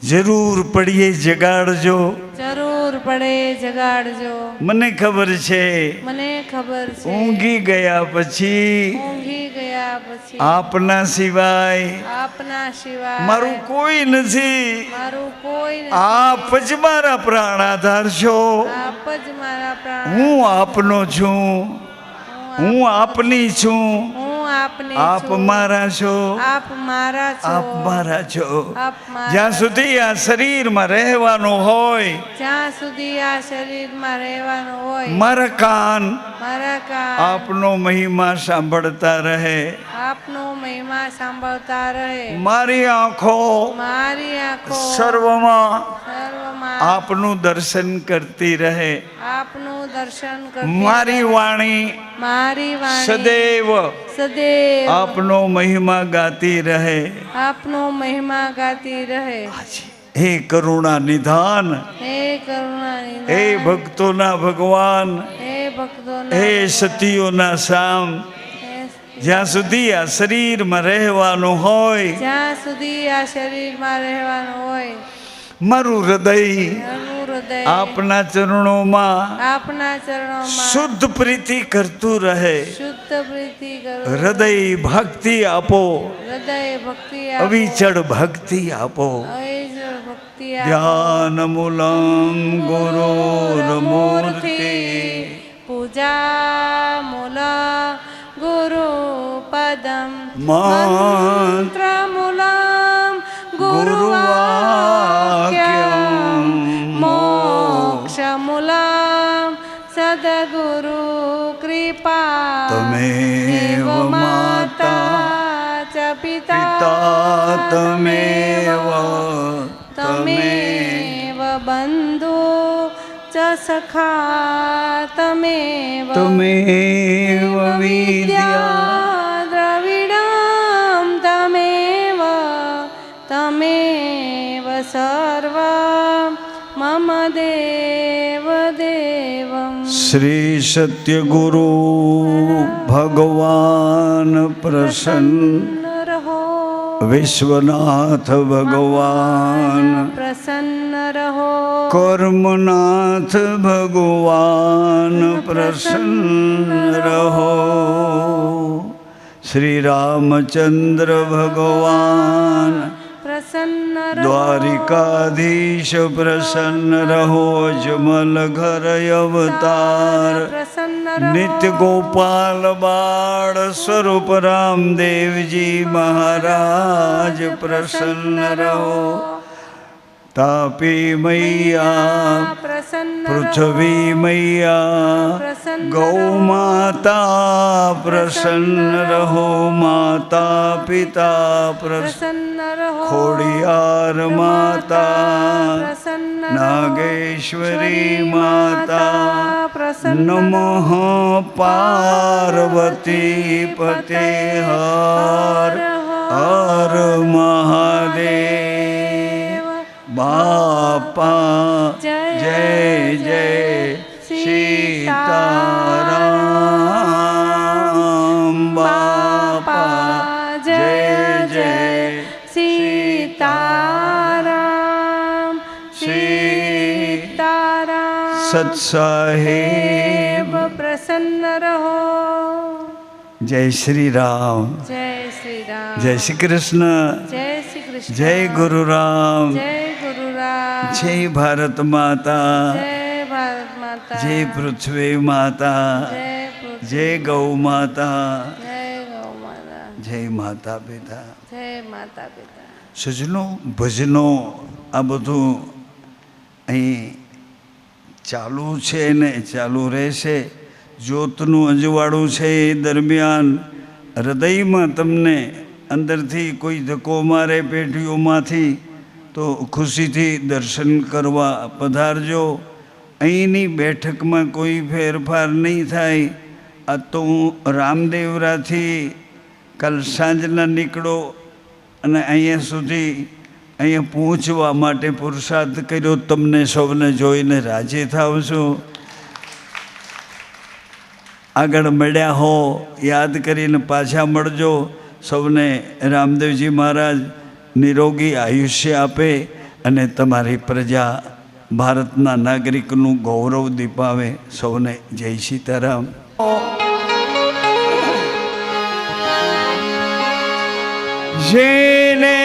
જરૂર પડીએ જગાડજો. જરૂર પડે જગાડજો. મને ખબર છે મને ખબર છે ઊંઘી ગયા પછી ઊંઘી ગયા પછી આપના સિવાય આપના સિવાય મારું કોઈ નથી. મારું કોઈ નથી. આપ જ મારા પ્રાણ આધાર છો. આપ જ મારા પ્રાણ. હું આપનો છું, હું આપની છું. હું આપની આપ છું. મારા છો, આપ મારા છો. આપ મારા છો. આપ મારા. જ્યાં સુધી આ શરીરમાં રહેવાનું હોય, જ્યાં સુધી આ શરીરમાં રહેવાનું હોય મારા કાન મારા કાન આપનો મહિમા સાંભળતા રહે, આપનો મહિમા સાંભળતા રહે. મારી આંખો મારી આંખો સર્વમાં સર્વમાં આપનું દર્શન કરતી રહે, આપનું દર્શન કરતી મારી વાણી મારી વાણી સદૈવ સદૈવ આપનો મહિમા ગાતી રહે. આપનો મહિમા ગાતી રહે. હે કરુણા નિધાન, હે કરુણા હે ભક્તોના ભગવાન, હે ભક્તોના હે સતીઓના શામ, જ્યાં સુધી આ શરીરમાં રહેવાનું હોય, જ્યાં સુધી આ શરીરમાં રહેવાનું હોય મારું હૃદય મારું હૃદય આપના ચરણોમાં આપના ચરણોમાં શુદ્ધ પ્રીતિ કરતું રહે. શુદ્ધ પ્રીતિ કરો. હૃદય ભક્તિ આપો, હૃદય ભક્તિ આપો. અવિચળ ભક્તિ આપો. અવિચળ ભક્તિ આપો. ધ્યાન મૂલમ ગુરુર્મૂર્તિ, પૂજા મૂલ ગુરુ પદમ, મંત્ર મૂલમ ગુરુવાક્યમ, મોક્ષ મૂલમ સદગુરુ કૃપા. તમેવ માતા ચ પિતા પિતા તમેવ તમેવ બંધુ ચ સખા તમેવ તમેવ વિદ્યા દ્રવિડમ તમેવ તમેવ સર્વ મમ દેવ દેવમ. શ્રી સત્યગુરુ ભગવાન પ્રસન્ન રહો વિશ્વનાથ ભગવાન પ્રસન્ન રહો કર્મનાથ ભગવાન પ્રસન્ન રહો શ્રી રામચંદ્ર ભગવાન પ્રસન્ન રહો દ્વારિકાધીશ પ્રસન્ન રહો જમલ ઘર અવતાર પ્રસન્ન રહો નિત્ય ગોપાલ બાળ સ્વરૂપ રામદેવજી મહારાજ પ્રસન્ન રહો તાપી મૈયા પ્રસન્ન પૃથ્વી મૈયા પ્રસન્ન ગૌ માતા પ્રસન્ન રહો માતા પિતા પ્રસન્ન રહો ખોડિયાર માતા પ્રસન્ન નાગેશ્વરી માતા પ્રસન્ન નમઃ પાર્વતી પતે હર હર મહાદેવ બાપા જય જય સીતારામ બાપા જય જય સીતારામ સીતારામ સત્સાહેબ પ્રસન્ન રહો જય શ્રી રામ જય શ્રી રામ જય શ્રી કૃષ્ણ જય શ્રી કૃષ્ણ જય ગુરુ રામ જય ગુરુ રામ જય ભારત માતા જય ભારત માતા જય પૃથ્વી માતા જય પૃથ્વી જય ગૌ માતા જય ગૌ માતા જય માતા પિતા જય માતા પિતા સજનો ભજનો આ બધું અહીં ચાલુ છે ને ચાલુ રહેશે જ્યોતનું અજવાળું છે એ દરમિયાન હૃદયમાં તમને અંદરથી કોઈ ધક્કો મારે પેઢીઓમાંથી તો ખુશીથી દર્શન કરવા પધારજો અહીંની બેઠકમાં કોઈ ફેરફાર નહીં થાય આ તો હું રામદેવરાથી કાલ સાંજના નીકળો અને અહીંયા સુધી અહીંયા પહોંચવા માટે પુરુષાર્થ કર્યો તમને સૌને જોઈને રાજી થાવ છું આગળ મળ્યા હો યાદ કરીને પાછા મળજો સૌને રામદેવજી મહારાજ નિરોગી આયુષ્ય આપે અને તમારી પ્રજા ભારતના નાગરિકનું ગૌરવ દીપાવે સૌને જય સીતારામ જેને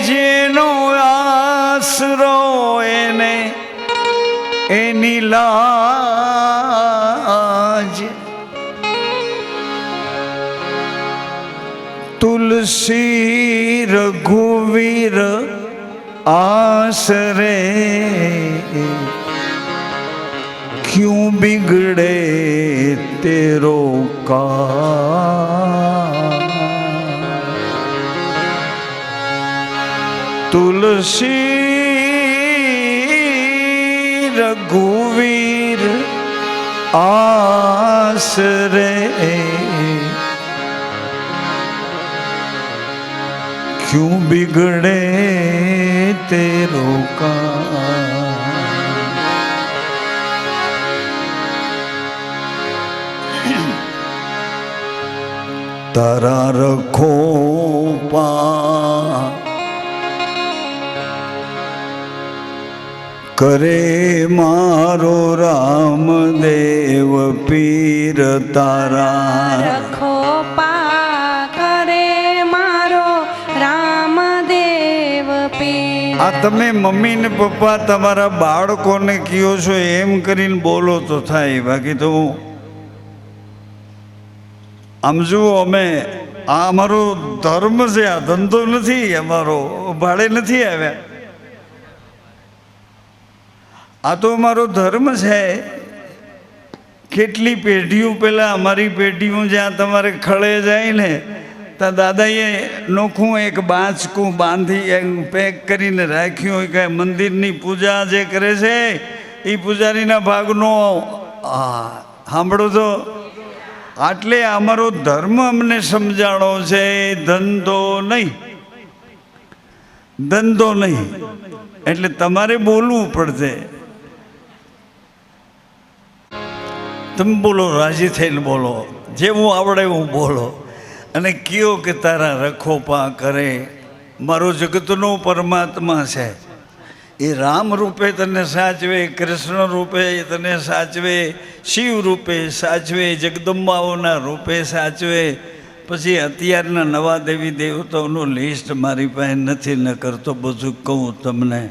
જેનો આશરો એને એની લાજ તુલસી રઘુવીર આસરે क्यों बिगड़े तेरो काम तुलसी रघुवीर आसरे क्यों बिगड़े तेरो काम तारा रखो पा करे मारो रामदेव पीर तारा રખો પા કરે મારો રામદેવ પીર આ તમે મમ્મી ને પપ્પા તમારા બાળકોને કયો છો એમ કરીને બોલો તો થાય બાકી તો આમ જુઓ અમે આ અમારો ધર્મ છે આ ધંધો નથી અમારો ભાડે નથી આવ્યા આ તો અમારો ધર્મ છે કેટલી પેઢીઓ પહેલાં અમારી પેઢીઓ જ્યાં તમારે ખળે જાય ને ત્યાં દાદાએ નોખું એક બાંચકું બાંધી પેક કરીને રાખ્યું હોય કે મંદિરની પૂજા જે કરે છે એ પૂજારીના ભાગનો સાંભળો તો આટલે અમારો ધર્મ અમને સમજાણો છે ધંધો નહીં ધંધો નહીં એટલે તમારે બોલવું પડશે તમે બોલો રાજી થઈને બોલો જેવું આવડે એવું બોલો અને કયો કે તારા રખોપા કરે. મારો જગતનો પરમાત્મા છે એ રામ રૂપે તને સાચવે, કૃષ્ણ રૂપે તને સાચવે, શિવ રૂપે સાચવે, જગદંબાઓના રૂપે સાચવે. પછી અત્યારના નવા દેવી દેવતાઓનું લિસ્ટ મારી પાસે નથી, ન કરતો બધું કહું તમને.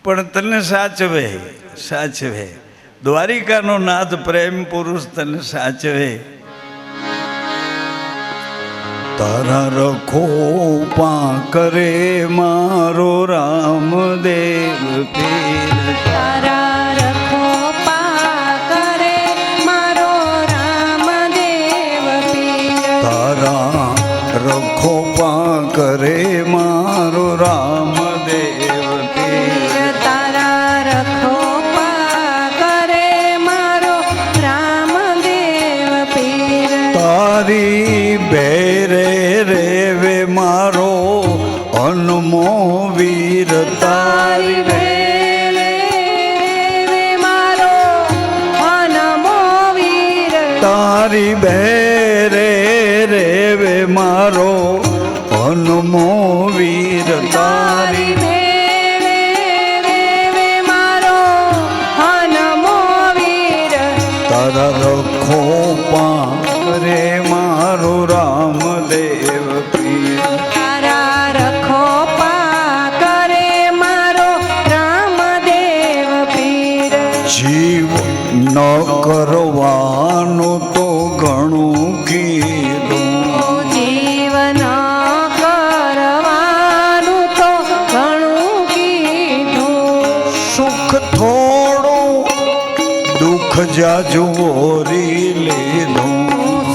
પણ તને સાચવે સાચવે. દ્વારિકાનો નાથ પ્રેમ પુરુષ તને સાચવે. તારા રખોપા કરે મારો રામદેવ પીર. તારા રખોપા કરે મારો રામદેવ પીર. તારા રખોપા કરે મારો રામદેવ પીર. તારા રખોપા કરે મારો રામદેવ પીર. તારી બેરે રેવે મારો હનુમો વીર. તારી વેલે રે મારો હનુમો વીર. તારી બેરે રેવે મારો હનુમો વીર. તારી વેલે રે મારો હનુમો વીર. તારા રખોપા કરે મારો રામદેવ પીર. તારા રખોપા કરે મારો રામદેવ પીર. જીવ ન કરવાનું તો ઘણું કીધું. જીવન કરવાનું તો ઘણું કીધું. સુખ થોડું દુઃખ જાજુ ઓરી લીધું.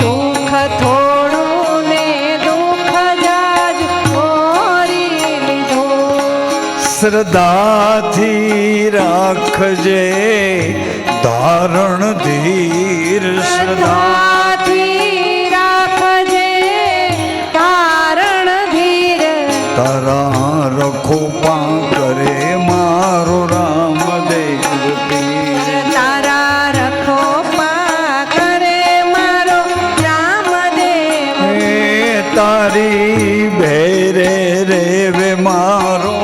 સુખ થોડું ને દુઃખ જાજ ઓરી લીધું. શ્રદ્ધાથી રાખજે ધારણ ધીર. શ્રદ્ધાથી રાખજે તારણ ધીર. તારા રખોપા કરે મારો રામદેવ પીર. તારા રખોપા કરે મારો રામદેવ. હે તારી ભેરે રેવે મારો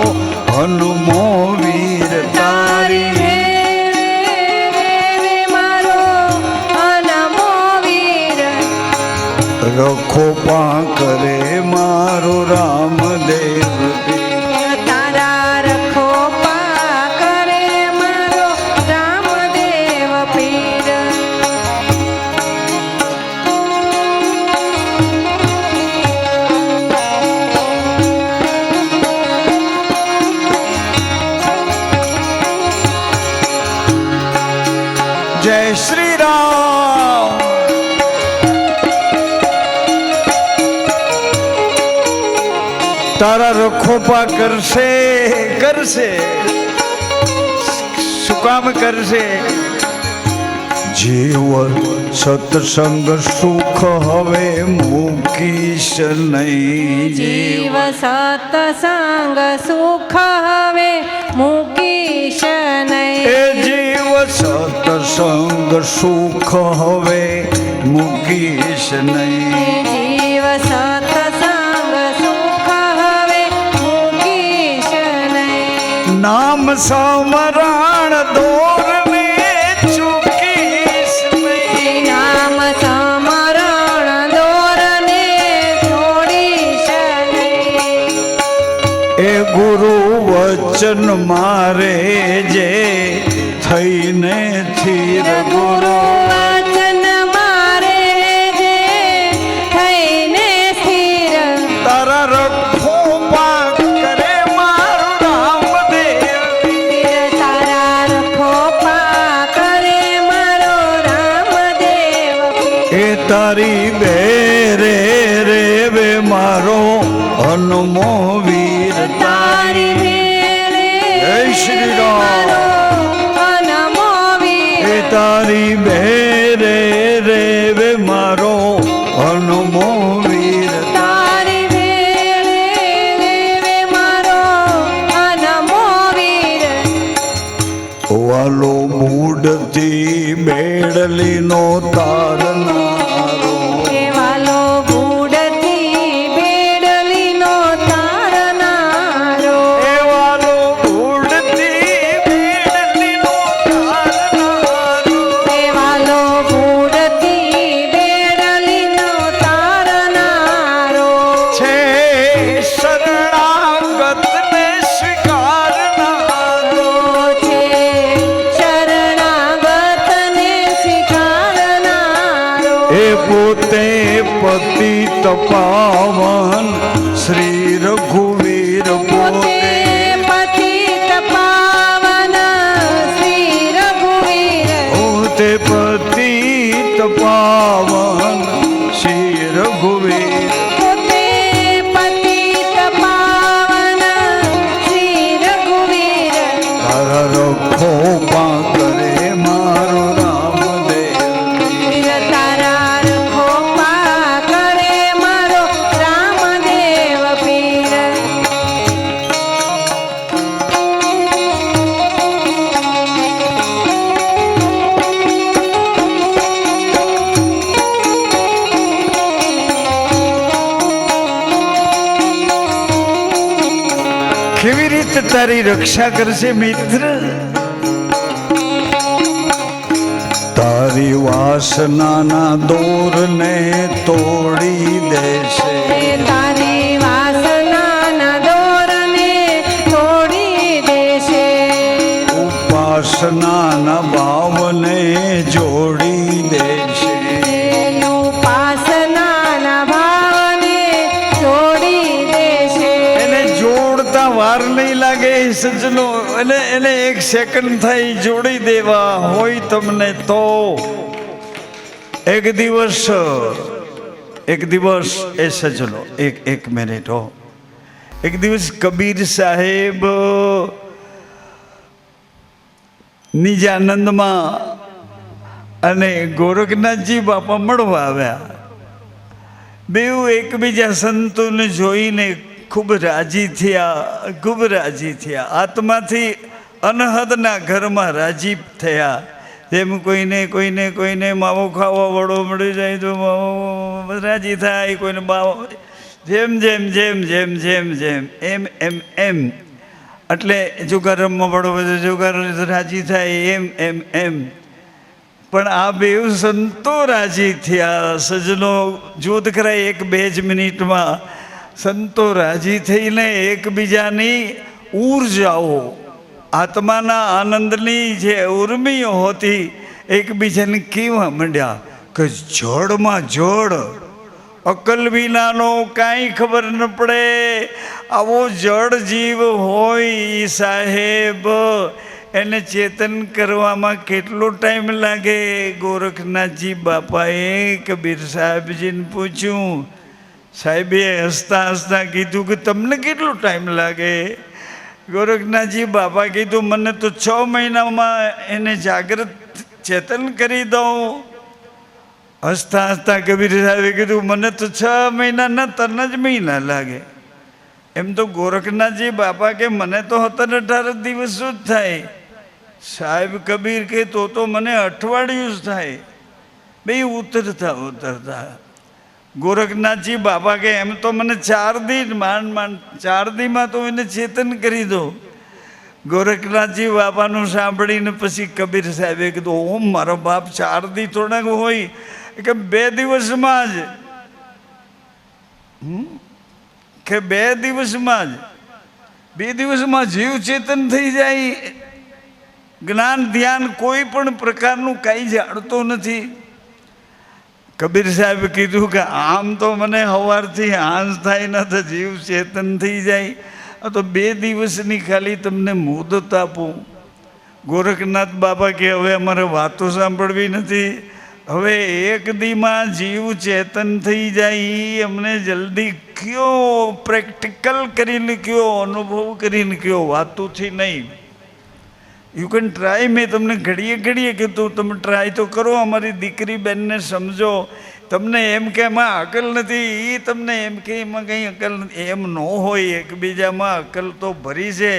હનુમો વીર. તારી વેલે રે મારો હનુમો વીર. રખોપા કરે મારો રામદેવ પીર. તારા રખોપા કરે મારો રામદેવ પીર. જય શ્રી રામ. તારા રખોપા કરશે કરશે. શું કામ કરશે? જીવ સત્સંગ સુખ હવે મૂકીશ નહીં. જીવ સત્સંગ સુખ હવે મૂકીશ એ નહીં. જીવ સત્સંગ સુખ હવે મૂકીશ નહીં. જીવ સત્સંગ સુખ હવે મૂકીશ નહીં. નામ સમરણ દોરને ચૂકીશ નહીં. નામ સમરણ દોરને છોડીશ નહીં. એ ગુરુ વચન મારે જે થઈને થીર. ગુરુ વચન મારે જે થઈને સ્થિર. તારા રખોપા કરે મારો રામદેવ. તારા રખોપા કરે મારો રામદેવ. એ તારી બેરે રેવે મારો હનુમો વીર. તારી વેલે જય શ્રી રામ. મારો હનુમો વીર. એ તારી બેરે રેવે મારો હનુમો વીર. તારી વેલે રે મારો હનુમો વીર. વાલો મૂડથી મેળલીનો તારનારો. પોતે પતિત પાવન શ્રી રઘુવીર પોતે પતિત પાવન શ્રી રઘુવીર પોતે પતિત પાવન શ્રી રઘુવીર પોતે પતિત પાવન શ્રી રઘુવીર તારા રખો પા કરે મારો રામદેવ તારા રખો પા કરે મારો રામદેવ પીર કેવી રીતે તારી રક્ષા કરશે મિત્ર તારી વાસનાના દોરને તોડી દેશે તારી વાસનાના દોરને તોડી દેશે ઉપાસનાના ભાવને જોડી દેશે ઉપાસનાના ભાવને જોડી દેશે એને જોડતા વાર નહીં લાગે સજનો એને એક સેકન્ડ થઈ જોડી દેવા હોય તમને તો એક દિવસ એ સજનો એક મિનિટ હો એક દિવસ કબીર સાહેબ નિજાનંદમાં અને ગોરખનાથજી બાપા મળવા આવ્યા બેઉ એકબીજા સંતોને જોઈને ખૂબ રાજી થયા આત્માથી અનહદના ઘરમાં રાજી થયા જેમ કોઈને માવો ખાવા વડો મળી જાય તો માવો રાજી થાય કોઈને બાવો જેમ એમ એટલે જુગાર રમવા વડો બધો જુગાર રાજી થાય એમ પણ આ બેઉ સંતો રાજી થયા સજનો જૂથ કરાય 1-2 જ મિનિટમાં સંતો રાજી થઈને એકબીજાની ઉર્જાઓ આત્માના આનંદની જે ઉર્મિઓ હોતી એકબીજાને કેવા માંડ્યા કે જળમાં જળ અકલ વિનાનો કાંઈ ખબર ન પડે આવો જળ જીવ હોય ઈ સાહેબ એને ચેતન કરવામાં કેટલો ટાઈમ લાગે ગોરખનાથજી બાપાએ કબીર સાહેબજીને પૂછ્યું સાહેબે હસતા કીધું કે તમને કેટલો ટાઈમ લાગે ગોરખનાથજી બાપા કીધું મને તો 6 મહિનામાં એને જાગૃત ચેતન કરી દઉં હસતા કબીર સાહેબે કીધું મને તો 6 મહિનાના 3 જ મહિના લાગે એમ તો ગોરખનાથજી બાપા કે મને તો 17-18 દિવસ જ થાય સાહેબ કબીર કે તો મને અઠવાડિયું જ થાય બે ઉતરતા ગોરખનાથજી બાપા કે એમ તો મને 4 દી માંડ 4 દીમાં તો એને ચેતન કરી દો ગોરખનાથજી બાપાનું સાંભળીને પછી કબીર સાહેબે કીધું ઓમ મારો બાપ 4 દી થોડાક હોય કે 2 દિવસમાં જ કે 2 દિવસમાં જીવ ચેતન થઈ જાય જ્ઞાન ધ્યાન કોઈ પણ પ્રકારનું કાંઈ જાણતો નથી કબીર સાહેબ કીધું કે આમ તો મને સવારથી હાંસ થાય ન તો જીવ ચેતન થઈ જાય તો 2 દિવસની ખાલી તમને મુદત આપું ગોરખનાથ બાપા કે હવે અમારે વાતો સાંભળવી નથી હવે 1 દીમાં જીવ ચેતન થઈ જાય એ અમને જલ્દી કયો પ્રેક્ટિકલ કરીને કયો અનુભવ કરીને કયો વાતોથી નહીં યુ કેન ટ્રાય મેં તમને ઘડીએ કીધું તમે ટ્રાય તો કરો અમારી દીકરી બેનને સમજો તમને એમ કે એમાં અકલ નથી એ તમને એમ કે એમાં કંઈ અકલ નથી એમ ન હોય એકબીજામાં અકલ તો ભરી છે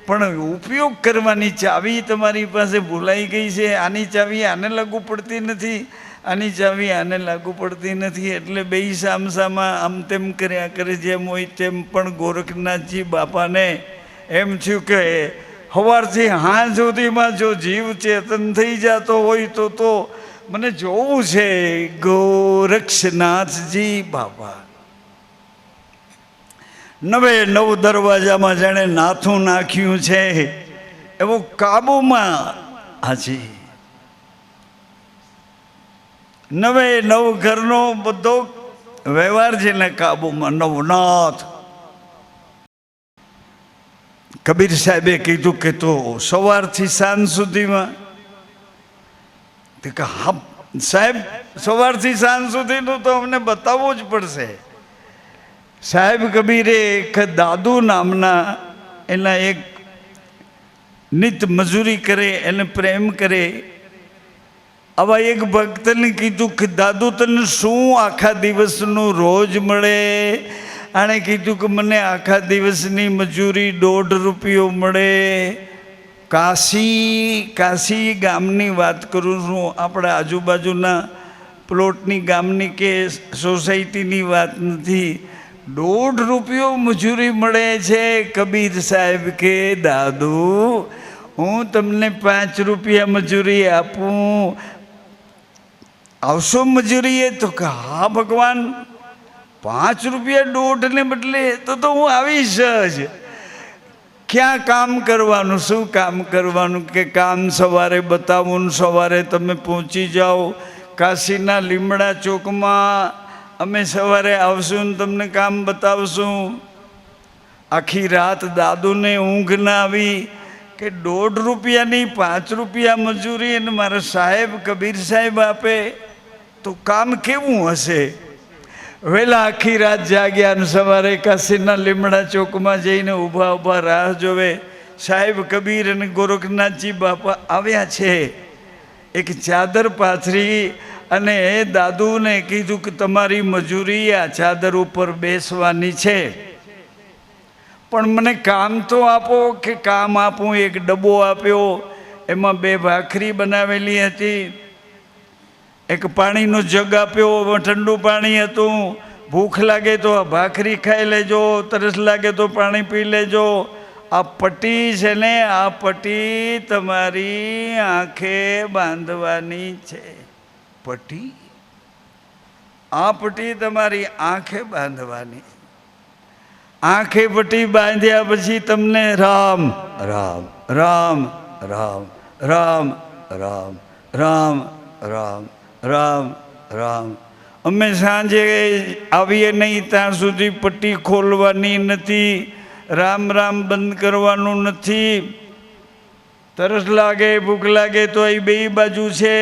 પણ ઉપયોગ કરવાની ચાવી તમારી પાસે ભૂલાઈ ગઈ છે આની ચાવી આને લાગુ પડતી નથી આની ચાવી આને લાગુ પડતી નથી એટલે બે સામસામાં આમ તેમ કર્યા કરે જેમ હોય તેમ પણ ગોરખનાથજી બાપાને એમ થયું કે સવારથી હાંજ સુધીમાં જો જીવ ચેતન થઈ જતો હોય તો મને જોવું છે ગોરક્ષનાથજી બાપા 9 દરવાજામાં જેણે નાથું નાખ્યું છે એવો કાબુમાં હાજી નવે નવ ઘરનો બધો વ્યવહાર છે ને કાબુમાં, નવનાથ. કબીર સાહેબે કીધું કે તો સવારથી સાંજ સુધીમાં, કે હા સાહેબ સવારથી સાંજ સુધીનું તો અમને બતાવવું જ પડશે. સાહેબ કબીરે એક દાદુ નામના એના એક નિત મજૂરી કરે, એને પ્રેમ કરે, આવા એક ભક્તને કીધું કે દાદુ તને શું આખા દિવસનું રોજ મળે? આણે કીધું કે મને આખા દિવસની મજૂરી 1.5 રૂપિયો મળે. કાશી ગામની વાત કરું છું, આપણા આજુબાજુના પ્લોટની ગામની કે સોસાયટીની વાત નથી. 1.5 રૂપિયો મજૂરી મળે છે. કબીર સાહેબ કે દાદુ હું તમને 5 રૂપિયા મજૂરી આપું, આવશો મજૂરીએ? તો કે હા ભગવાન, 5 રૂપિયા 1.5 ને બદલે તો હું આવીશ જ. ક્યાં કામ કરવાનું, શું કામ કરવાનું? કે કામ સવારે બતાવું, સવારે તમે પહોંચી જાઓ કાશીના લીમડા ચોકમાં, અમે સવારે આવશું ને તમને કામ બતાવશું. આખી રાત દાદુને ઊંઘ ના આવી કે 1.5 રૂપિયાની 5 રૂપિયા મજૂરી અને મારા સાહેબ કબીર સાહેબ આપે તો કામ કેવું હશે? વહેલા આખી રાત જાગ્યા અને સવારે કાશીના લીમડા ચોકમાં જઈને ઊભા ઊભા રાહ જોવે. સાહેબ કબીર અને ગોરખનાથજી બાપા આવ્યા છે. એક ચાદર પાથરી અને એ દાદુને કીધું કે તમારી મજૂરી આ ચાદર ઉપર બેસવાની છે, પણ મને કામ તો આપો. કે કામ આપું? એક ડબ્બો આપ્યો, એમાં 2 ભાખરી બનાવેલી હતી, એક પાણીનો જગ આપ્યો, ઠંડુ પાણી હતું. ભૂખ લાગે તો આ ભાખરી ખાઈ લેજો, તરસ લાગે તો પાણી પી લેજો. આ પટ્ટી છે ને, આ પટ્ટી તમારી આંખે બાંધવાની છે. પટ્ટી, આ પટ્ટી તમારી આંખે બાંધવાની. આંખે પટ્ટી બાંધ્યા પછી તમને રામ રામ રામ રામ રામ રામ રામ રામ રામ રામ. અમે સાંજે આવીએ નહીં ત્યાં સુધી પટ્ટી ખોલવાની નથી, રામ રામ બંધ કરવાનું નથી. તરસ લાગે, ભૂખ લાગે તો એ 2 બાજુ છે.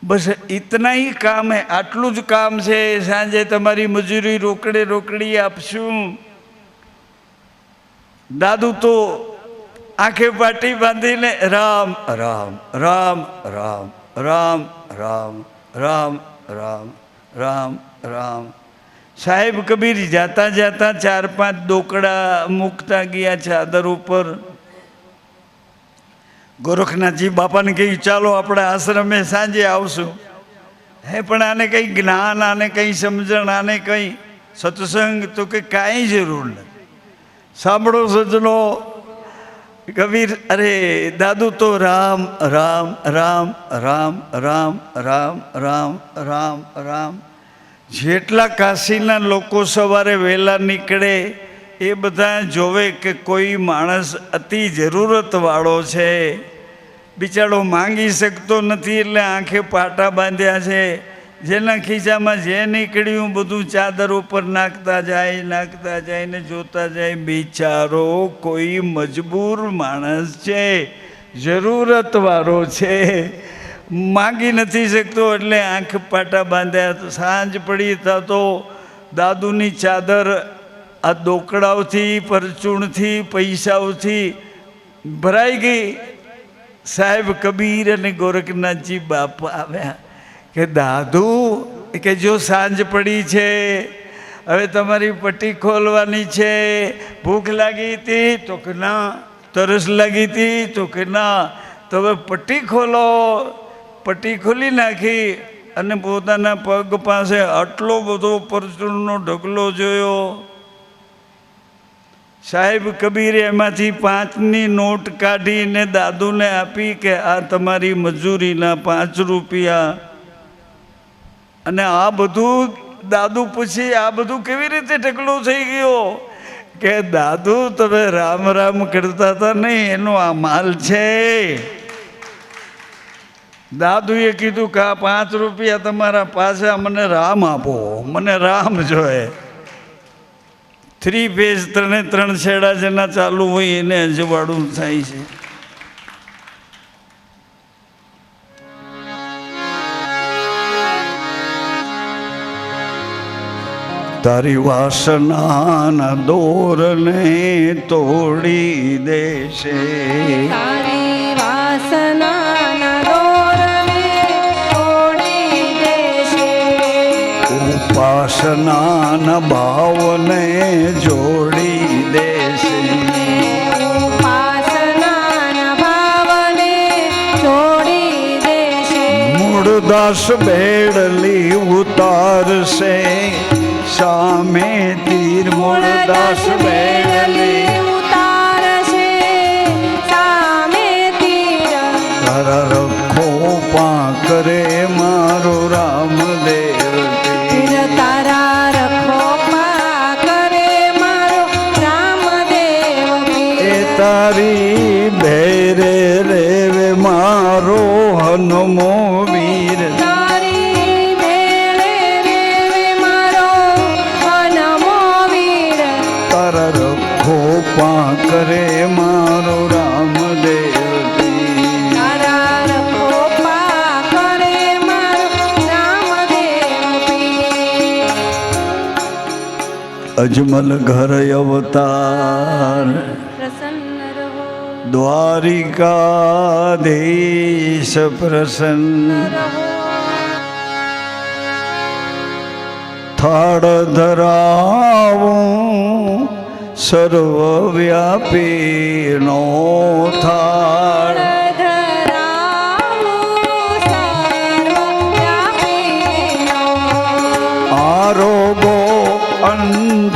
બસ ઇતના ही કામ હે, આટલું જ કામ છે. સાંજે તમારી મજૂરી રોકડી આપશું. દાદુ તો આંખે પાટી બાંધીને રામ રામ રામ રામ રામ રામ રામ રામ રામ રામ. સાહેબ કબીર જાતા જાતા 4-5 દોકડા મૂકતા ગયા ચાદર ઉપર. ગોરખનાથજી બાપાને કહ્યું ચાલો આપણે આશ્રમે સાંજે આવશું. હે પણ આને કંઈ જ્ઞાન, આને કંઈ સમજણ, આને કંઈ સત્સંગ, તો કે કાંઈ જરૂર નથી. સાંભળો સજ્જનો, કબીર અરે દાદુ તો રામ રામ રામ રામ રામ રામ રામ રામ રામ. જેટલા કાશીના લોકો સવારે વહેલા નીકળે એ બધા જોવે કે કોઈ માણસ અતિ જરૂરતવાળો છે, બિચારો માંગી શકતો નથી, એટલે આંખે પાટા બાંધ્યા છે. જેના ખિસ્સામાં જે નીકળ્યું બધું ચાદર ઉપર નાખતા જાય ને જોતા જાય. બિચારો કોઈ મજબૂર માણસ છે, જરૂરતવાળો છે, માગી નથી શકતો, એટલે આંખ પાટા બાંધ્યા. સાંજ પડી તો દાદુની ચાદર આ દોકડાઓથી, પરચૂણથી, પૈસાઓથી ભરાઈ ગઈ. સાહેબ કબીર અને ગોરખનાથજી બાપા આવ્યા કે દાદુ, કે જો સાંજ પડી છે, હવે તમારી પટ્ટી ખોલવાની છે. ભૂખ લાગી હતી તો કે ના, તરસ લાગી હતી તો કે ના, તો હવે પટ્ટી ખોલો. પટ્ટી ખોલી નાખી અને પોતાના પગ પાસે આટલો બધો પરચૂણનો ઢગલો જોયો. સાહેબ કબીરે એમાંથી 5ની નોટ કાઢીને દાદુને આપી કે આ તમારી મજૂરીના 5 રૂપિયા. અને આ બધું દાદુ પૂછી, આ બધું કેવી રીતે ઢગલો થઈ ગયો? કે દાદુ તમે રામ રામ કરતા હતા નહીં, એનો આ માલ છે. દાદુએ કીધું કે આ 5 રૂપિયા તમારા પાછા મને રામ આપો, મને રામ જોઈએ. 3 પેજ 3 છેડા જેના ચાલુ હોય એને અજવાળું થાય છે. તારી વાસનાના દોરને તોડી દેશે, તારી વાસનાના દોરને તોડી દેશે, ઉપાસનાના ભાવને જોડી દેશે, ઉપાસનાના ભાવને જોડી દેશે, મૂળદાસ બેડલી ઉતારશે સામે તીર, મૂળદાસ બેડલી ઉતારશે સામે તીર, તારા રખો પાકરે મારો રામદેવ તીર તારા રખો પાકરે મારો રામદેવ પીર, એ તારી ભેરે રેવે મારો હનુમો વીર, તારી ભેળે રેવે મારો હનુમો વીર, તારા રખો પાકરે મારો રામદેવ પીર. તારા રખો પાકરે મારો રામદેવ પીર. અજમલ ઘર અવતાર પ્રસન્ન રહો, દ્વારિકાધીશ પ્રસન્ન, રહો, થાળ ધરાવું સર્વવ્યાપીનો થાળ, ધરાવો સર્વવ્યાપીનો, આરોગો અંતર્યામી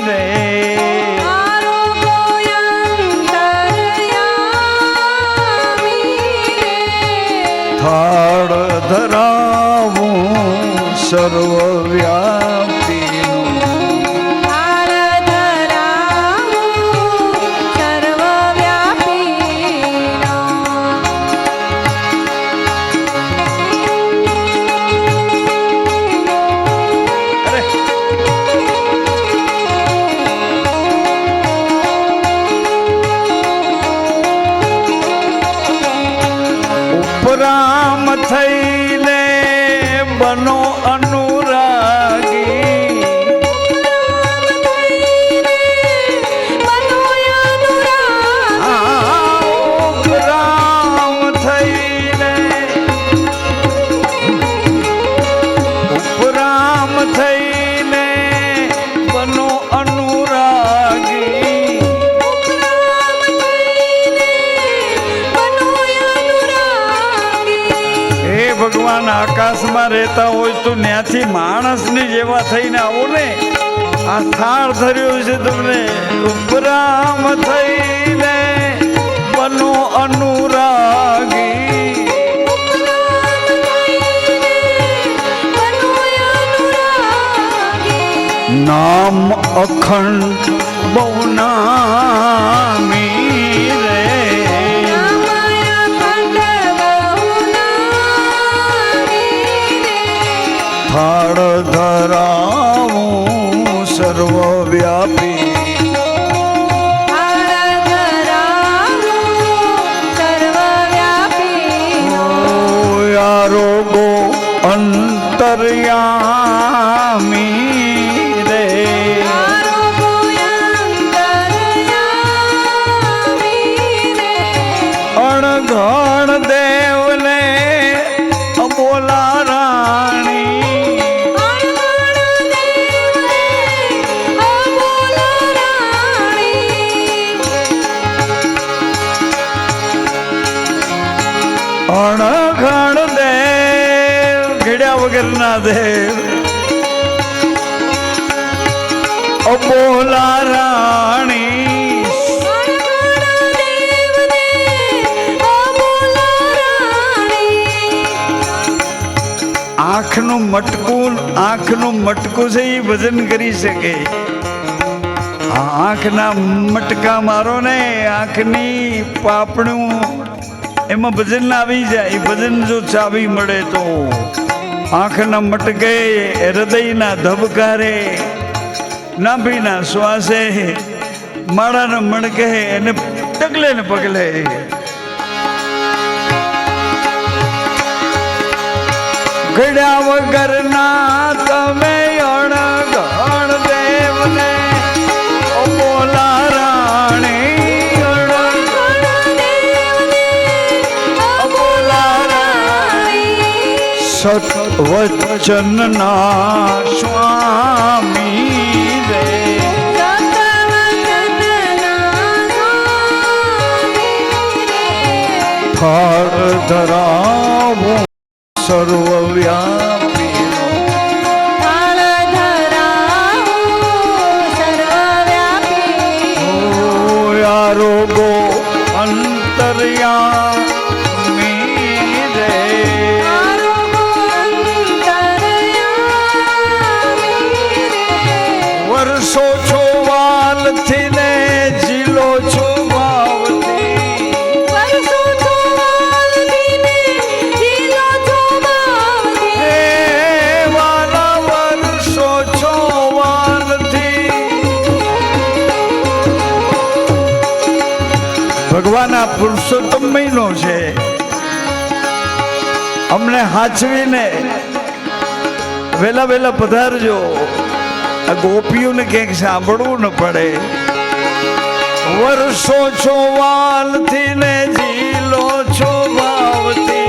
રે, આરોગો અંતર્યામી રે, થાળ ધરાવું સર્વવ્યાપીનો, થાળ ધરાવો સર્વવ્યાપીનો. ઉપરામ થઈને બનો અનુરાગી, ઉપરામ થઈને બનો અનુરાગી, હે ભગવાન આકાશમાં રહેતા હોય તો ત્યાંથી માણસની જેવા થઈને આવો ને. આ થાળ ધર્યો છે તમને, ઉપરામ થઈને બનો અનુરાગી, નામ અખંડ બહુ નામી રે, થાળ ધરાવું સર્વવ્યાપી, આરોગો અંતર્યામી રે, અણઘણ દેવને અબોલા રાણી, અણઘણ દેવ ઘડ્યા વગરના દેવ અબોલા રાણી, આંખનું મટકું છે એ ભજન કરી શકે. આ આંખના મટકા મારો ને આંખની પાપણું એમાં ભજન આવી જાય. ભજન જો ચાવી મળે તો આંખના મટકે, હૃદયના ધબકારે, નાભીના શ્વાસે, માળાના મણકે એને ડગલે ને પગલે ઘડ્યા વગરના તમે અણગણ દેવને બોલા રાણી સત વચનના સ્વામી રે ફળ ધરાવો સર્વવ્યાપી રોગો અંતર્યામી રે વર્ષો છો વાલથી ને જીલો છો ભાવથી વાલા વર્ષો છો વાલથી ભગવાન આ પુરુષોત્તમ મહિનો છે. અમને હાચવીને વેલા વેલા પધારજો. આ ગોપીઓને ક્યાંક સાંભળવું ન પડે. વર્ષો છો વાલથી ને જીલો છો ભાવથી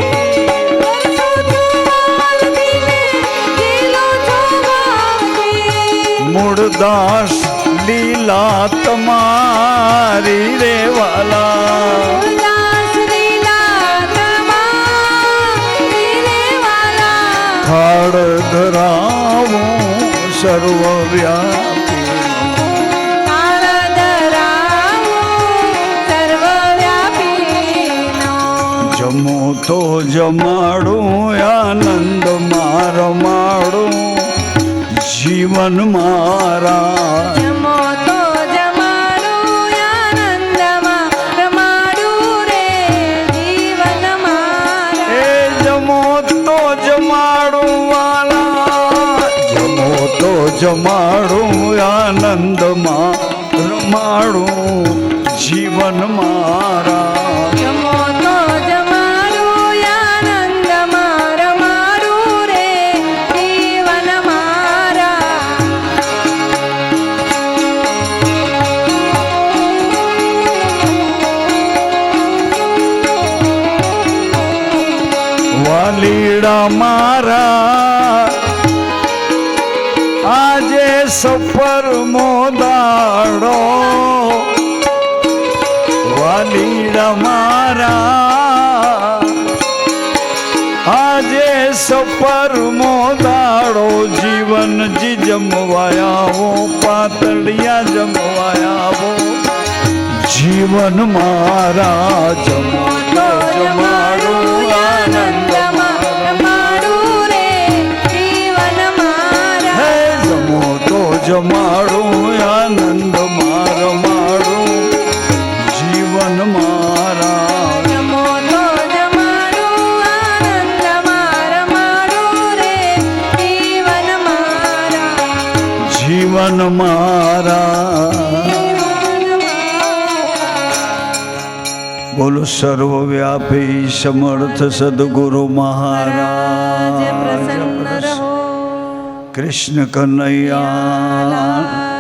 મૂળદાસ લીલા તમારી રે વાલા ખાડ ધરાવું સર્વવ્યાપી જમો તો જમાડું આનંદ માર માડું જીવન મારા જમાડું આનંદમાં રમાડું જીવન મારા વાલીડા મારા આજે સફર મોદાડો વાલીડા મારા આજે સફર મોદાડો જીવન જી જમવાયાવો પાતળિયા જમવાયાવો જીવન મારા જમો તો જમાડું આનંદ જમાડું આનંદ માર માડું જીવન મારા જીવન મારા બોલો સર્વવ્યાપી સમર્થ સદગુરુ મહારાજ કૃષ્ણ કનૈયા